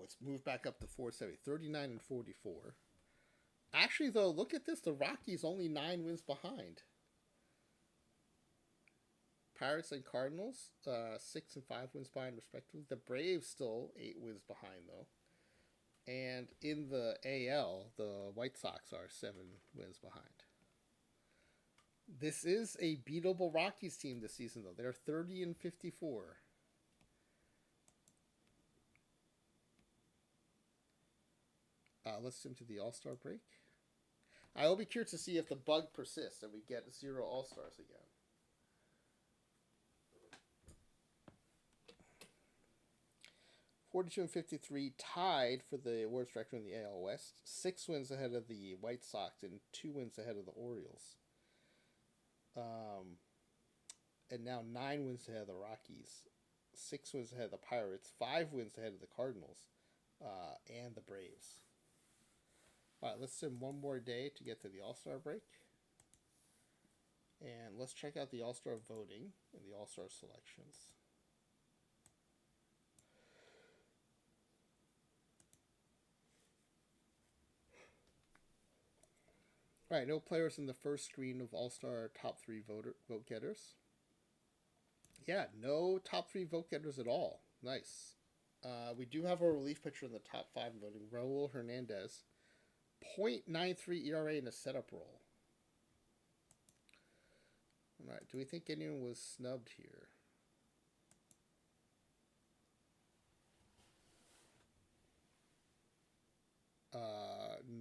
It's moved back up to 470. 39-44. Actually, though, look at this. The Rockies only 9 wins behind. Pirates and Cardinals, 6 and 5 wins behind, respectively. The Braves still 8 wins behind, though. And in the AL, the White Sox are 7 wins behind. This is a beatable Rockies team this season, though. They're 30-54. Let's jump to the All-Star break. I will be curious to see if the bug persists and we get 0 All-Stars again. (42-53) tied for the worst record in the AL West. 6 wins ahead of the White Sox and 2 wins ahead of the Orioles. And now 9 wins ahead of the Rockies. 6 wins ahead of the Pirates, 5 wins ahead of the Cardinals, and the Braves. All right, let's sim one more day to get to the All-Star break. And let's check out the All-Star voting and the All-Star selections. All right, no players in the first screen of All-Star top 3 vote getters. Yeah, no top 3 vote getters at all. Nice. We do have a relief pitcher in the top 5 voting, Raul Hernandez. 0.93 ERA in a setup role. All right, do we think anyone was snubbed here?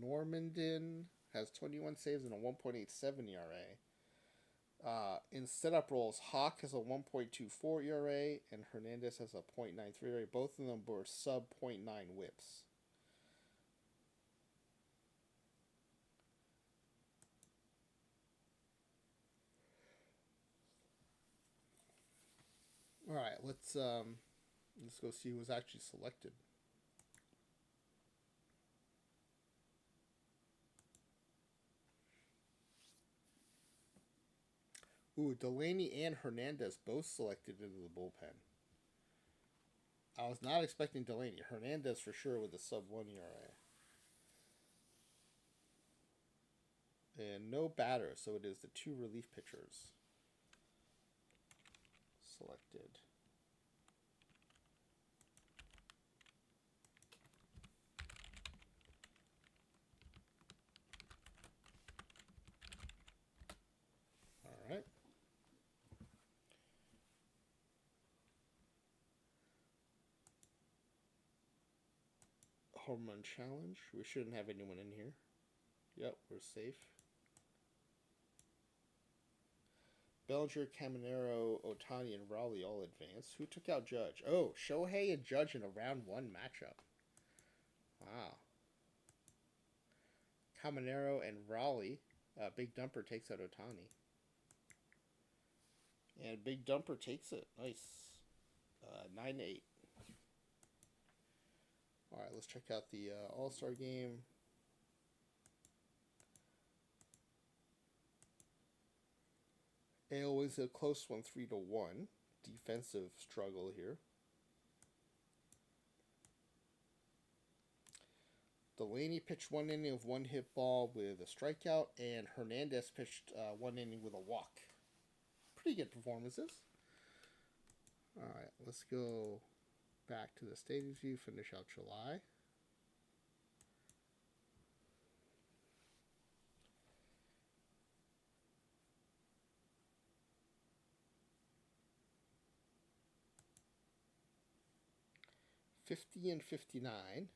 Normandin has 21 saves and a 1.87 ERA. In setup roles, Hawk has a 1.24 ERA and Hernandez has a 0.93 ERA. Both of them were sub 0.9 whips. All right, let's go see who was actually selected. Ooh, Delaney and Hernandez both selected into the bullpen. I was not expecting Delaney. Hernandez for sure with a sub 1 ERA. And no batter, so it is the 2 relief pitchers selected. All right. Home run challenge. We shouldn't have anyone in here. Yep, we're safe. Bellinger, Caminero, Otani, and Raleigh all advanced. Who took out Judge? Oh, Shohei and Judge in a round 1 matchup. Wow. Caminero and Raleigh. Big Dumper takes out Otani. And Big Dumper takes it. Nice. 9-8. All right, let's check out the All-Star game. AL was a close one, 3-1. Defensive struggle here. Delaney pitched 1 inning of 1 hit ball with a strikeout, and Hernandez pitched 1 inning with a walk. Pretty good performances. All right, let's go back to the standings view, finish out July. '50 and 59.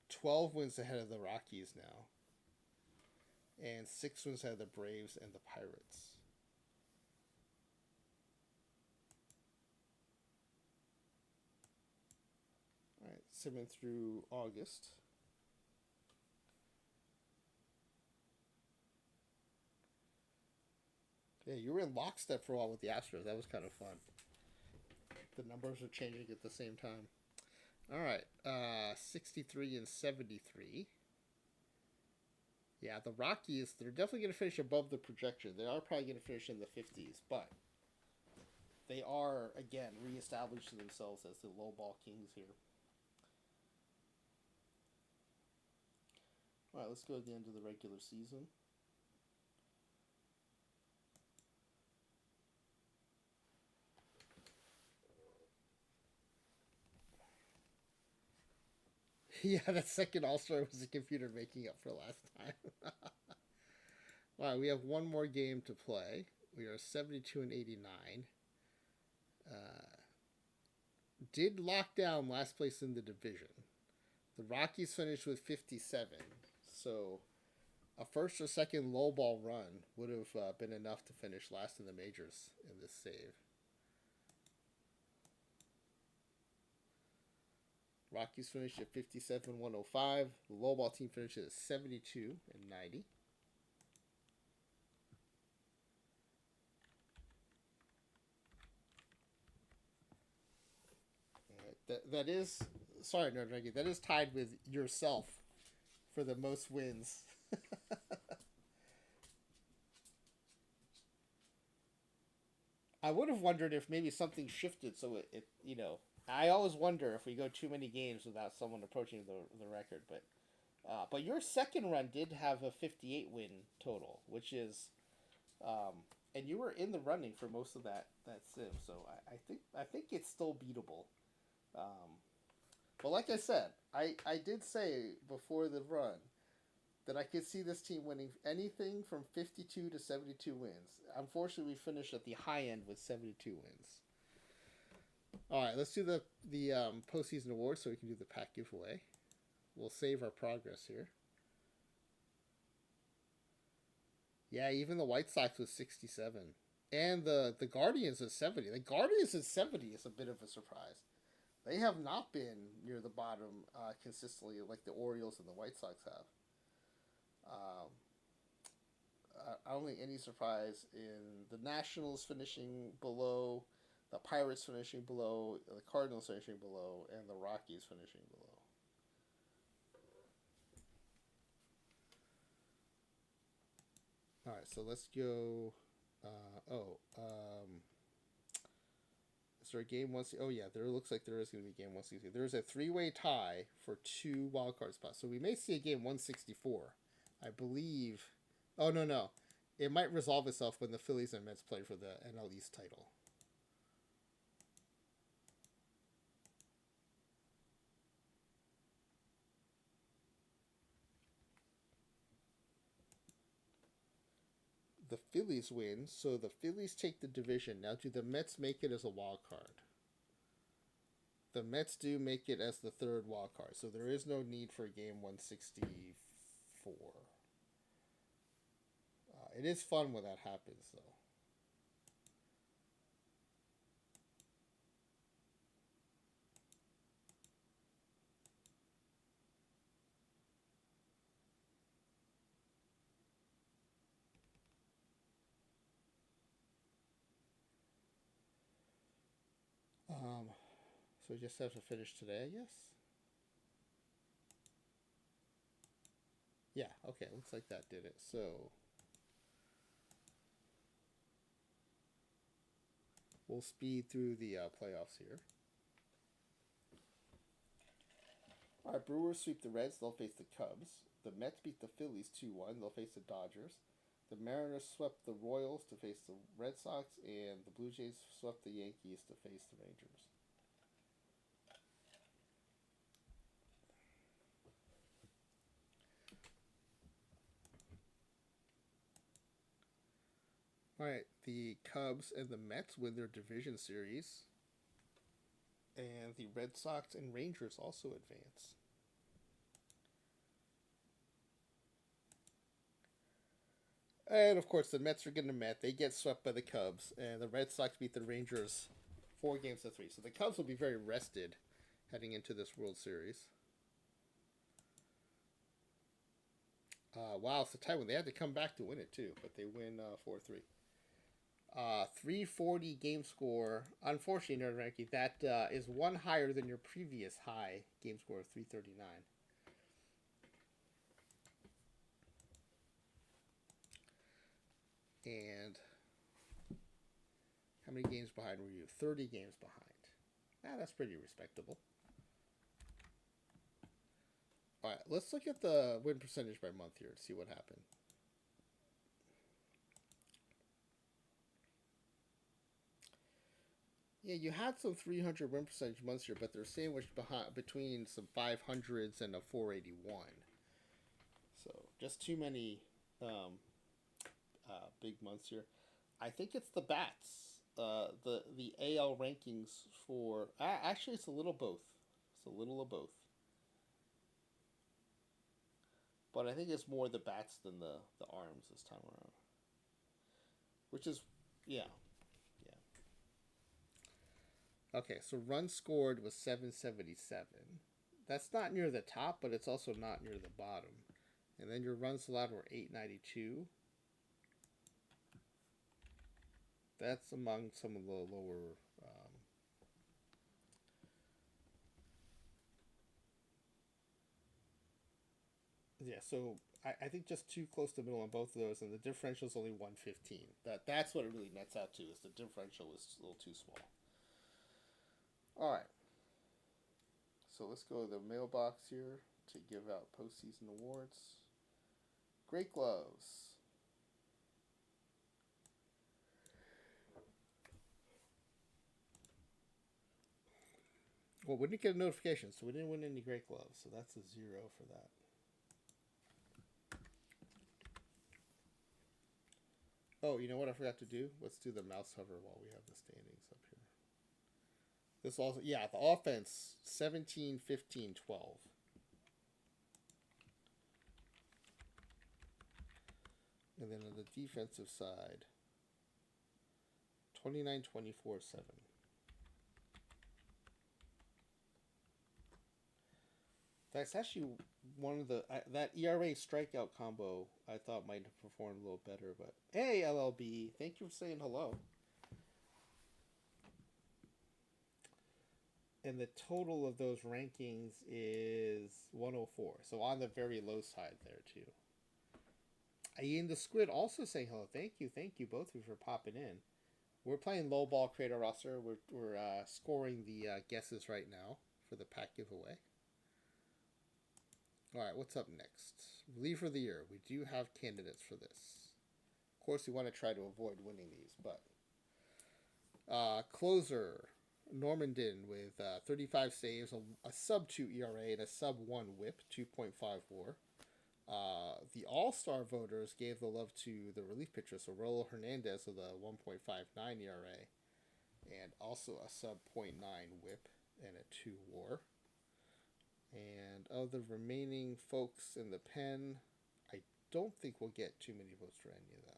12 wins ahead of the Rockies now. And 6 wins ahead of the Braves and the Pirates. All right, simming through August. Yeah, you were in lockstep for a while with the Astros. That was kind of fun. The numbers are changing at the same time. All right, 63 and 73. Yeah, the Rockies, they're definitely going to finish above the projection. They are probably going to finish in the 50s, but they are, again, reestablishing themselves as the low ball kings here. All right, let's go to the end of the regular season. Yeah, that second All-Star was a computer making up for last time. Wow, we have one more game to play. We are 72 and 89. Did lock down last place in the division. The Rockies finished with 57. So a first or second low ball run would have been enough to finish last in the majors in this save. Rockies finished at 57 105. The low ball team finished at 72 and 90. That is, sorry, no, Reggie, that is tied with yourself for the most wins. I would have wondered if maybe something shifted, so it you know, I always wonder if we go too many games without someone approaching the record, but your second run did have a 58 win total, which is and you were in the running for most of that sim, so I think it's still beatable. Um, but like I said, I did say before the run that I could see this team winning anything from 52 to 72 wins. Unfortunately, we finished at the high end with 72 wins. All right, let's do the postseason awards so we can do the pack giveaway. We'll save our progress here. Yeah, even the White Sox was 67. And the Guardians is 70. The Guardians is 70 is a bit of a surprise. They have not been near the bottom consistently like the Orioles and the White Sox have. Um, I don't think any surprise in the Nationals finishing below, the Pirates finishing below, the Cardinals finishing below, and the Rockies finishing below. All right, so let's go. Is there a game one? Oh yeah, there looks like there is going to be game 163. There's a three-way tie for 2 wildcard spots, so we may see a game 164. I believe. Oh no no, it might resolve itself when the Phillies and Mets play for the NL East title. The Phillies win, so the Phillies take the division. Now, do the Mets make it as a wild card? The Mets do make it as the third wild card, so there is no need for game 164. It is fun when that happens, though. So we just have to finish today, I guess? Yeah, okay, looks like that did it. So we'll speed through the playoffs here. All right, Brewers sweep the Reds. They'll face the Cubs. The Mets beat the Phillies 2-1. They'll face the Dodgers. The Mariners swept the Royals to face the Red Sox, and the Blue Jays swept the Yankees to face the Rangers. All right, the Cubs and the Mets win their division series, and the Red Sox and Rangers also advance. And of course, the Mets are going to Met. They get swept by the Cubs, and the Red Sox beat the Rangers 4-3. So the Cubs will be very rested heading into this World Series. Wow, it's a tight one. They had to come back to win it too, but they win 4-3. 340 game score. Unfortunately, Nerd Ranky, that is one higher than your previous high game score of 339. And how many games behind were you? 30 games behind. That's pretty respectable. All right, let's look at the win percentage by month here to see what happened. Yeah, you had some 300 win percentage months here, but they're sandwiched between some 500s and a 481. So just too many big months here. I think it's the bats. The AL rankings for actually it's a little both. It's a little of both. But I think it's more the bats than the arms this time around. Which is yeah. Okay, so runs scored was 777. That's not near the top, but it's also not near the bottom. And then your runs allowed were 892. That's among some of the lower Yeah, so I think just too close to the middle on both of those, and the differential is only 115. That's what it really nets out to, is the differential is a little too small. All right, so let's go to the mailbox here to give out postseason awards. Great gloves. Well, we didn't get a notification, so we didn't win any great gloves, so that's a 0 for that. Oh, you know what I forgot to do? Let's do the mouse hover while we have the standings up here. This also, yeah, the offense 17, 15, 12. And then on the defensive side, 29, 24, 7. That's actually one of the that ERA strikeout combo I thought might have performed a little better, but hey LLB, thank you for saying hello. And the total of those rankings is 104, so on the very low side there too. Ian the Squid also saying hello. Thank you both of you for popping in. We're playing low ball creator roster. We're scoring the guesses right now for the pack giveaway. All right, what's up next? Reliever of the year. We do have candidates for this. Of course, we want to try to avoid winning these, but closer Norman Din with 35 saves, a sub 2 ERA, and a sub 1 WHIP, 2.54. The All-Star voters gave the love to the relief pitcher, so Raul Hernandez with a 1.59 ERA, and also a sub 0.9 WHIP and a 2 WAR. And of the remaining folks in the pen, I don't think we'll get too many votes for any of them.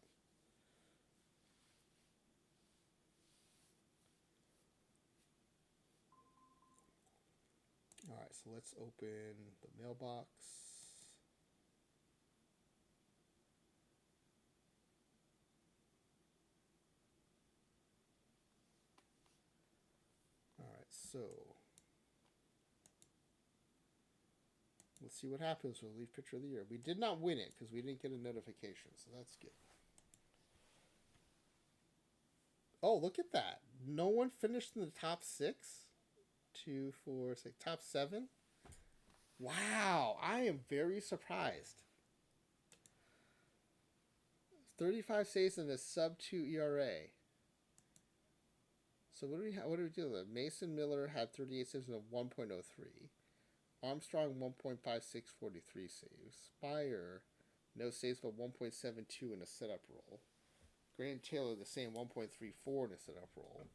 All right, so let's open the mailbox. All right, so let's see what happens with Relief Pitcher of the Year. We did not win it because we didn't get a notification, so that's good. Oh, look at that. No one finished in the top 6? 2, 4, 6, top 7? Wow, I am very surprised. 35 saves and a sub 2 ERA. So what do we do with it? Mason Miller had 38 saves and a 1.03. Armstrong 1.56, 43 saves. Spire, no saves but 1.72 in a setup role. Grant Taylor the same, 1.34 in a setup role.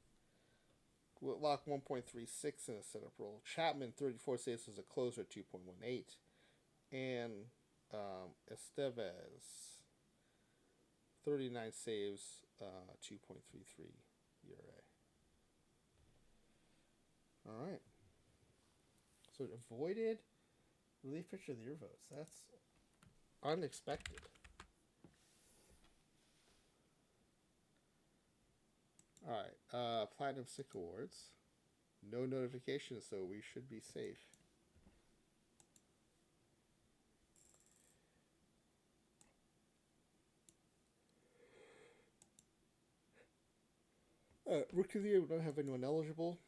Whitlock 1.36 in a setup role. Chapman 34 saves as a closer, 2.18. And Estevez 39 saves, 2.33 ERA. All right. So it avoided relief pitcher of the year votes. That's unexpected. All right. Platinum Stick Awards. No notifications, so we should be safe. Rookie of the Year, we don't have anyone eligible.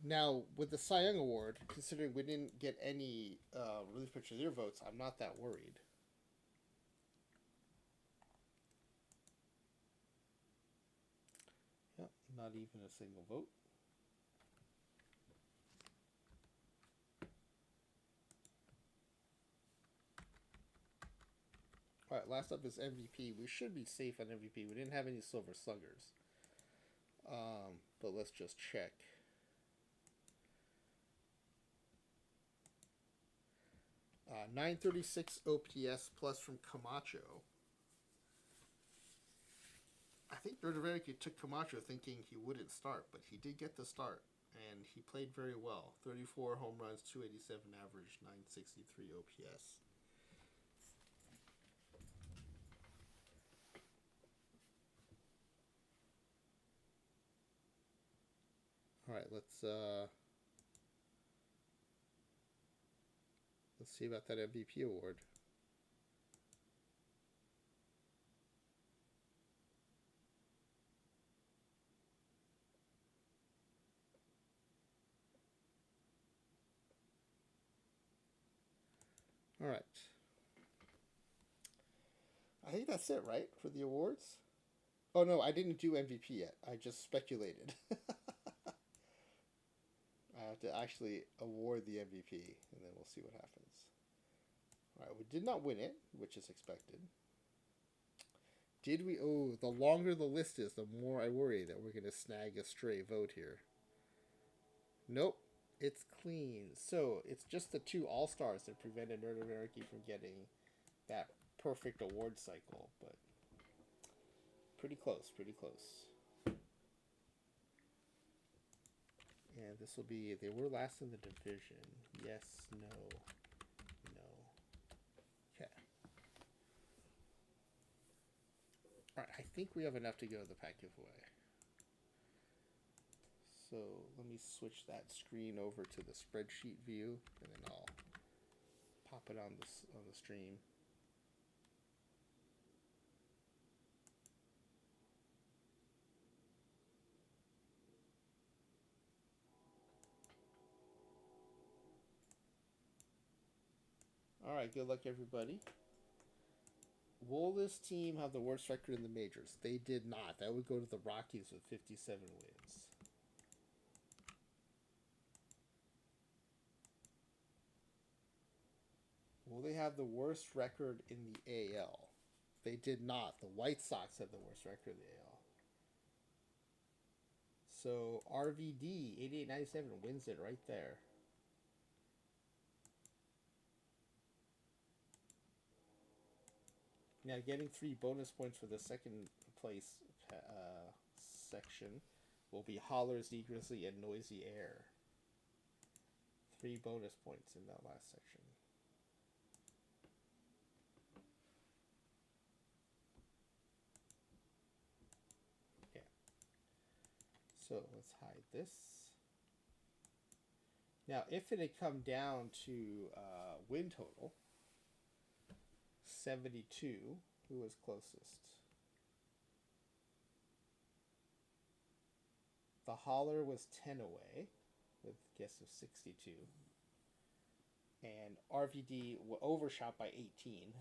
Now, with the Cy Young Award, considering we didn't get any relief pitcher of the year votes, I'm not that worried. Yep, not even a single vote. All right, last up is MVP. We should be safe on MVP. We didn't have any Silver Sluggers. But let's just check. Uh, 936 OPS plus from Camacho. I think Verdeverki took Camacho thinking he wouldn't start, but he did get the start, and he played very well. 34 home runs, 287 average, 963 OPS. All right, let's see about that MVP award. All right. I think that's it, right, for the awards? Oh, no, I didn't do MVP yet. I just speculated. I have to actually award the MVP, and then we'll see what happens. All right, we did not win it, which is expected. Did we? Oh, the longer the list is, the more I worry that we're going to snag a stray vote here. Nope, it's clean. So it's just the two All Stars that prevented Nerd of Anarchy from getting that perfect award cycle, but pretty close, pretty close. And this will be, they were last in the division. Yes, no, no. Okay. All right, I think we have enough to go to the pack giveaway. So let me switch that screen over to the spreadsheet view, and then I'll pop it on the stream. All right, good luck, everybody. Will this team have the worst record in the majors? They did not. That would go to the Rockies with 57 wins. Will they have the worst record in the AL? They did not. The White Sox had the worst record in the AL. So RVD 8897 wins it right there. Now getting 3 bonus points for the second place section will be Hollers, Eagerly, and Noisy Air. 3 bonus points in that last section. Okay. So let's hide this. Now, if it had come down to win total, 72, who was closest? The Holler was 10 away, with a guess of 62. And RVD overshot by 18.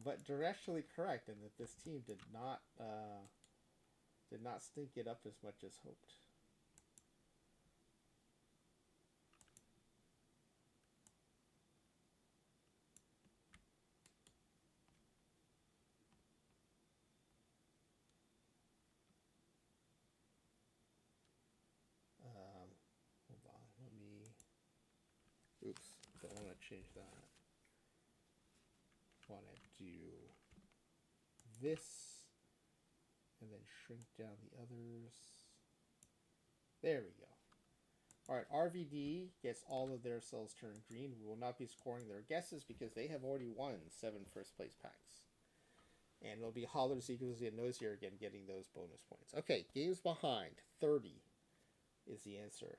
But directionally correct in that this team did not stink it up as much as hoped. Hold on, let me. Oops, don't want to change that. Want to do this, and then shrink down the others. There we go. Alright, RVD gets all of their cells turned green. We will not be scoring their guesses because they have already won 7 first place packs. And it'll be Hollers, Eagerly, and Noisier again getting those bonus points. Okay, games behind. 30 is the answer.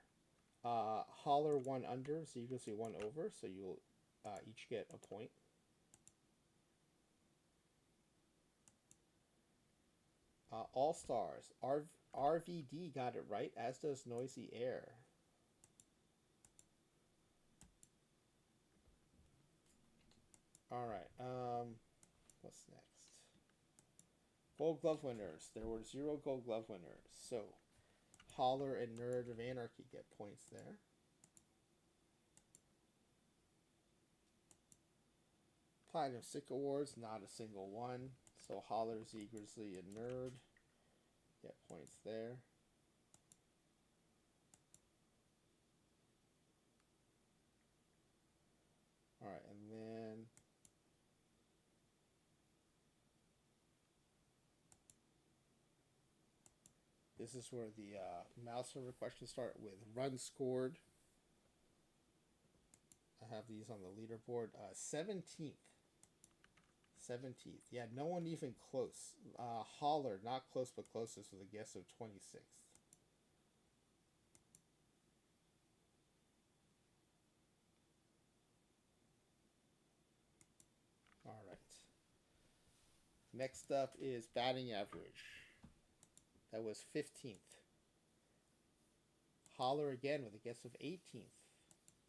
Holler 1 under, Eagerly 1 over, so you'll each get a point. All Stars. RVD got it right, as does Noisy Air. Alright, what's next? Gold Glove winners. There were 0 Gold Glove winners. So, Holler and Nerd of Anarchy get points there. Platinum Stick Awards, not a single one. So, Hollers, Eagerly, and Nerd get points there. Alright, and then this is where the mouse over questions start with runs scored. I have these on the leaderboard. 17th. 17th. Yeah, no one even close. Holler, not close but closest with a guess of 26th. Alright. Next up is batting average. That was 15th. Holler again with a guess of 18th.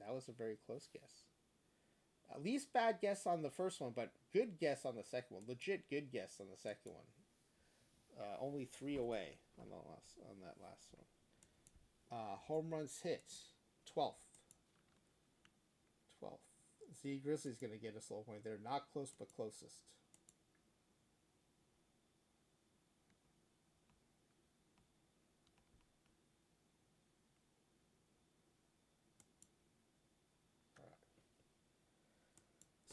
That was a very close guess. At least bad guess on the first one, but good guess on the second one. Legit good guess on the second one. Only 3 away on that last one. Home runs hit, 12th. 12th. Z Grizzly's going to get a slow point there. Not close, but closest. All right.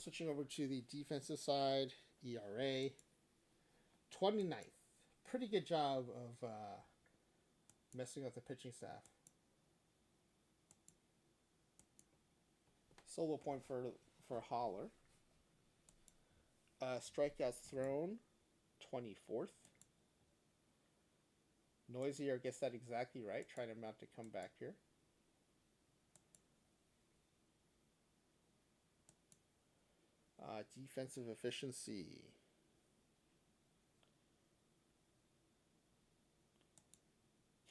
Switching over to the defensive side, ERA, 29th. Pretty good job of messing up the pitching staff. Solo point for Holler. Strikeouts thrown, 24th. Noisier gets that exactly right, trying to mount a comeback here. Defensive efficiency.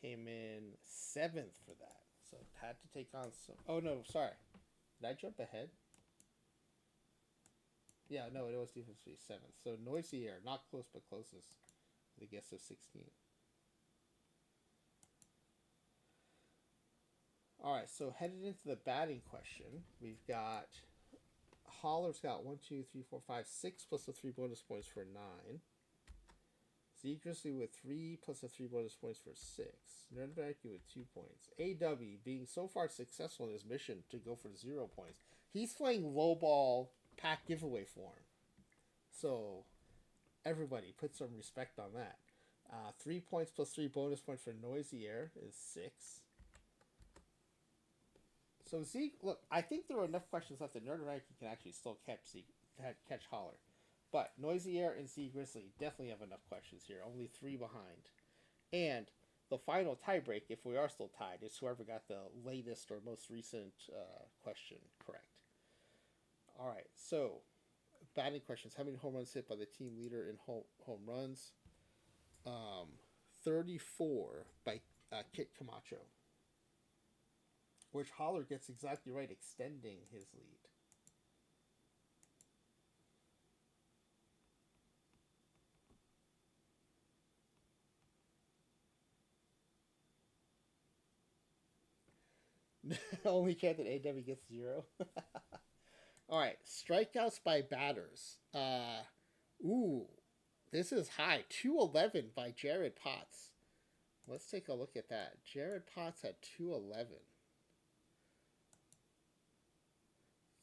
Came in 7th for that. So had to take on some. Oh no, sorry. Did I jump ahead? Yeah, no, it was defensively 7th. So Noisier, not close but closest, with a guess of 16. All right, so headed into the batting question, we've got Holler's got 1, 2, 3, 4, 5, 6 plus the 3 bonus points for 9. Z Grizzly with 3 plus the 3 bonus points for 6. Nerdbacky with 2 points. AW being so far successful in his mission to go for 0 points. He's playing low ball pack giveaway form. So everybody put some respect on that. 3 points plus 3 bonus points for Noisy Air is 6. So Zeke, look, I think there are enough questions left that Nerdbacky can actually still catch Holler. But Noisy Air and Z Grizzly definitely have enough questions here. Only 3 behind. And the final tiebreak, if we are still tied, is whoever got the latest or most recent question correct. All right, so batting questions. How many home runs hit by the team leader in home runs? 34 by Kit Camacho. Which Holler gets exactly right, extending his lead. Only chance that AW gets 0. All right, strikeouts by batters. This is high. 211 by Jared Potts. Let's take a look at that. Jared Potts had 211.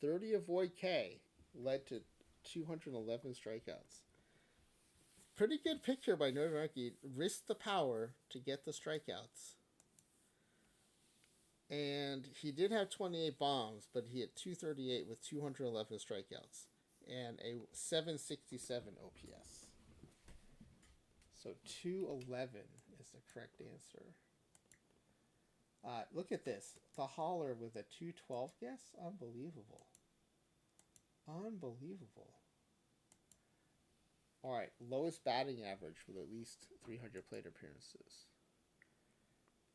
30 avoid K led to 211 strikeouts. Pretty good picture by Nodoraki. Risked the power to get the strikeouts. And he did have 28 bombs, but he had 238 with 211 strikeouts and a 767 OPS. So 211 is the correct answer. Look at this. The Holler with a 212 guess? Unbelievable. Unbelievable. All right, lowest batting average with at least 300 plate appearances.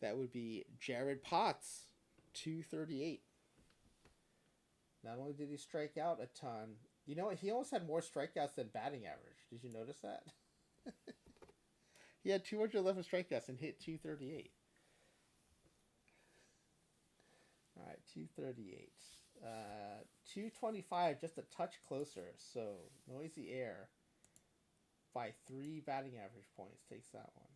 That would be Jared Potts, 238. Not only did he strike out a ton, you know what? He almost had more strikeouts than batting average. Did you notice that? He had 211 strikeouts and hit 238. All right, 238. 225, just a touch closer. So Noisy Air by 3 batting average points takes that one.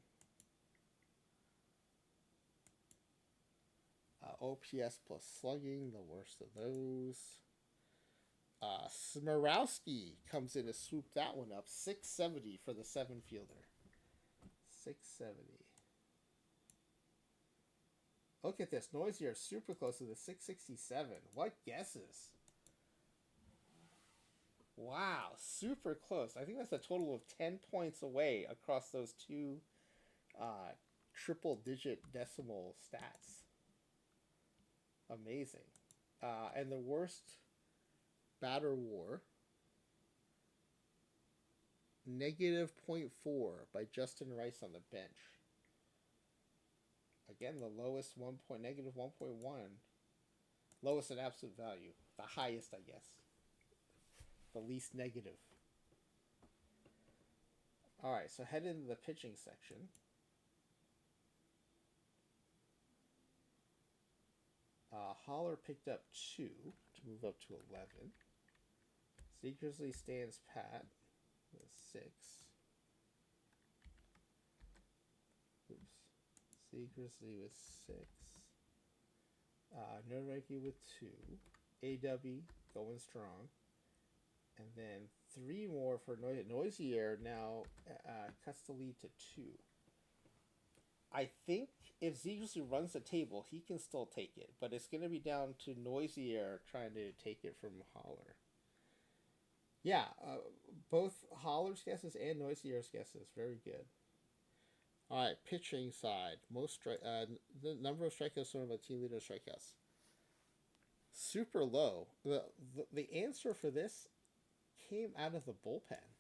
OPS plus slugging, the worst of those. Smorowski comes in to swoop that one up. 670 for the 7 fielder. 670. Look at this. Noisier super close to the 667. What guesses? Wow, super close. I think that's a total of 10 points away across those 2 triple digit decimal stats. Amazing. And the worst batter war, negative 0.4 by Justin Rice on the bench. Again, the lowest negative 1.1. Lowest in absolute value. The highest, I guess. The least negative. All right, so head into the pitching section. Holler picked up 2 to move up to 11. Secretly stands pat with 6. Oops. Secretly with 6. Nerdreiki with 2. AW going strong. And then 3 more for Noisy Air now cuts the lead to 2. I think if Zegusi runs the table, he can still take it, but it's going to be down to Noisy Air trying to take it from Holler. Yeah, both Holler's guesses and Noisy Air's guesses, very good. All right, pitching side, the number of strikeouts thrown by team leader strikeouts. Super low. The answer for this came out of the bullpen.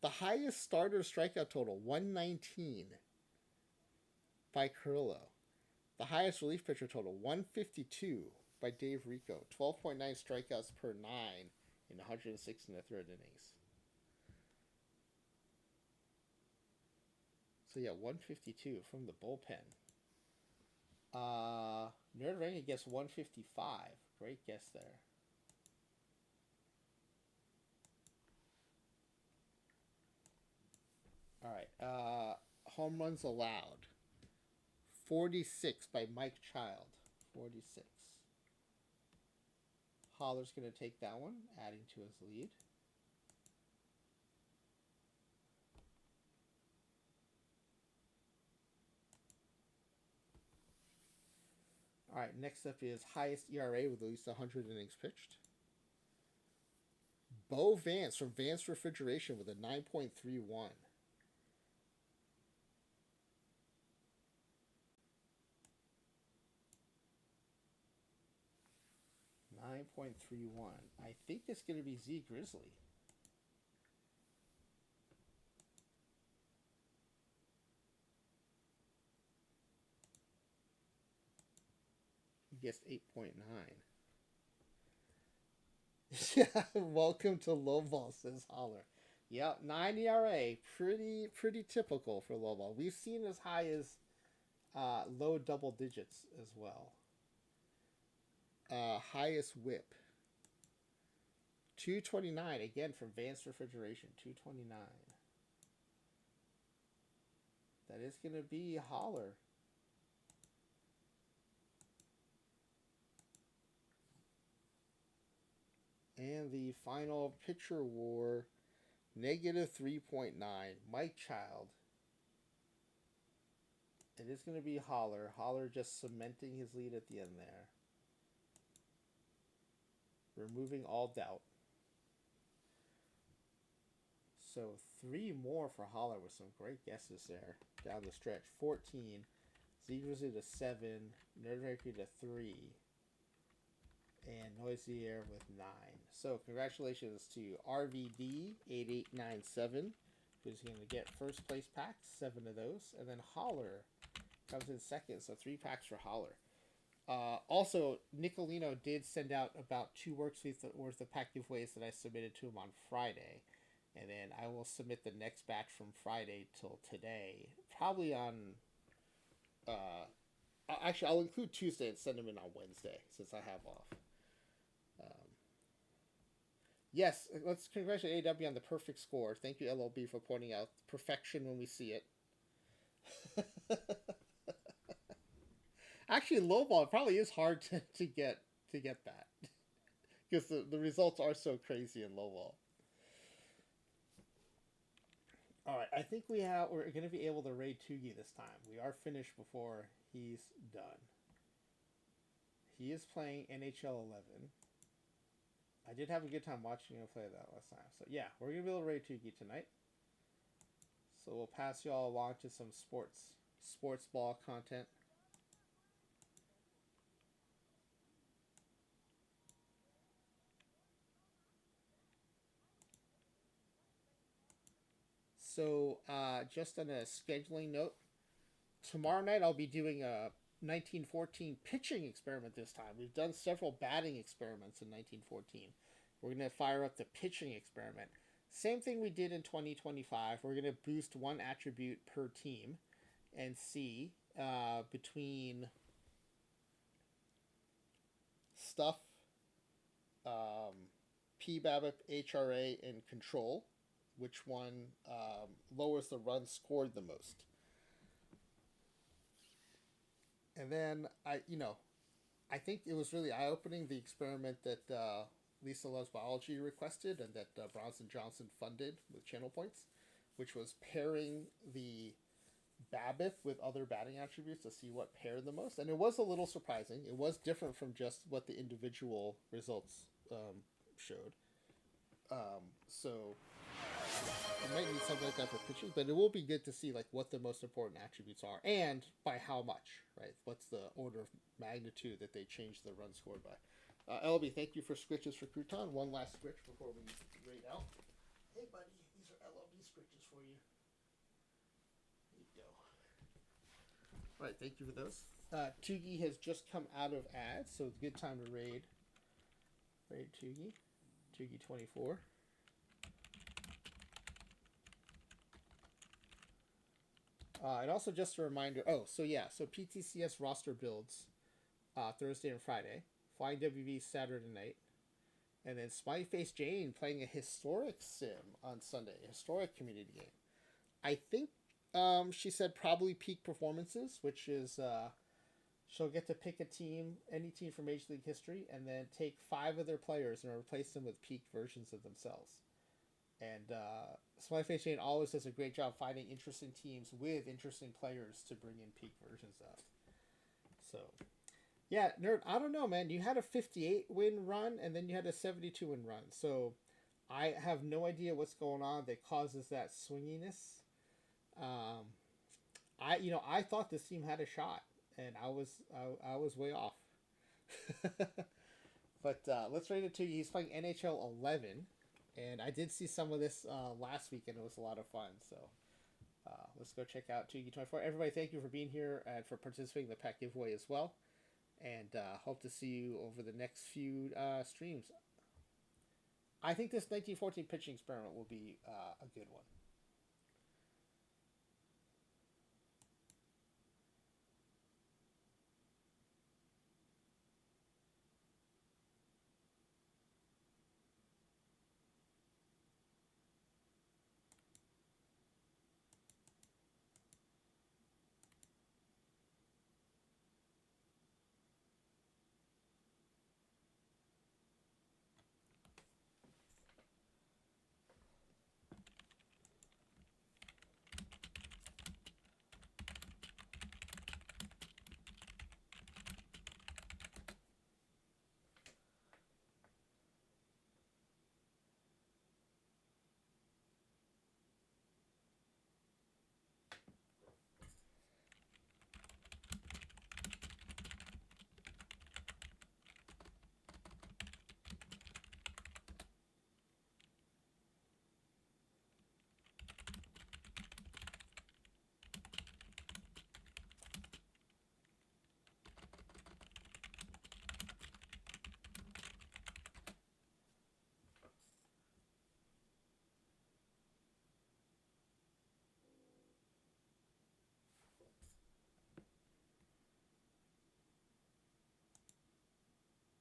The highest starter strikeout total, 119 by Carrillo. The highest relief pitcher total, 152 by Dave Rico. 12.9 strikeouts per 9 in 106 and a third innings. So yeah, 152 from the bullpen. Nerd Ranking gets 155. Great guess there. All right. Home runs allowed. 46 by Mike Child. 46. Holler's going to take that one, adding to his lead. All right, next up is highest ERA with at least 100 innings pitched. Bo Vance from Vance Refrigeration with a 9.31. 9.31. I think it's going to be Z Grizzly. He gets 8.9. Yeah, welcome to lowball, says Holler. Yep, 9 ERA, pretty typical for lowball. We've seen as high as low double digits as well. Highest whip, 229 again from Vance Refrigeration, 229. That is going to be Holler. And the final pitcher war, negative 3.9, Mike Child. It is going to be Holler. Holler just cementing his lead at the end there. Removing all doubt. So 3 more for Holler with some great guesses there down the stretch. 14, Zegrizzly to 7, Nerdreaker to 3, and Noisy Air with 9. So congratulations to RVD8897, who's going to get first place packs, 7 of those, and then Holler comes in second, so 3 packs for Holler. Also, Nicolino did send out about 2 works worth of pack giveaways that I submitted to him on Friday. And then I will submit the next batch from Friday till today. Probably on... actually, I'll include Tuesday and send them in on Wednesday, since I have off. Yes, let's congratulate AW on the perfect score. Thank you, LLB, for pointing out perfection when we see it. Actually, lowball probably is hard to get that. Because the results are so crazy in lowball. Alright, I think we're going to be able to raid Tugi this time. We are finished before he's done. He is playing NHL 11. I did have a good time watching him play that last time. So yeah, we're going to be able to raid Tugi tonight. So we'll pass you all along to some sports ball content. So just on a scheduling note, tomorrow night I'll be doing a 1914 pitching experiment this time. We've done several batting experiments in 1914. We're going to fire up the pitching experiment. Same thing we did in 2025. We're going to boost one attribute per team and see between stuff, PBABIP, HRA, and control, which one lowers the runs scored the most. And then I think it was really eye-opening, the experiment that Lisa Loves Biology requested and that Bronson Johnson funded with channel points, which was pairing the BABIP with other batting attributes to see what paired the most. And it was a little surprising. It was different from just what the individual results showed. So you might need something like that for pitching, but it will be good to see like what the most important attributes are and by how much, right? What's the order of magnitude that they change the run scored by. LB, thank you for scritches for Crouton. One last scritch before we rate out. Hey, buddy, these are LB scritches for you. There you go. All right, thank you for those. Tugi has just come out of ads, so it's a good time to raid Tugi. Tugi 24. And also just a reminder. So PTCS roster builds Thursday and Friday. Flying WV Saturday night. And then Smiley Face Jane playing a historic sim on Sunday. A historic community game. I think she said probably peak performances, which is she'll get to pick a team, any team from Major League history, and then take 5 of their players and replace them with peak versions of themselves. And Smiley Face Jane always does a great job finding interesting teams with interesting players to bring in peak versions of. So, yeah, Nerd, I don't know, man. You had a 58 win run, and then you had a 72 win run. So, I have no idea what's going on that causes that swinginess. I thought this team had a shot, and I was way off. But let's rate it to you. He's playing NHL 11. And I did see some of this last week, and it was a lot of fun. So let's go check out Tugi24. Everybody, thank you for being here and for participating in the pack giveaway as well. And hope to see you over the next few streams. I think this 1914 pitching experiment will be a good one.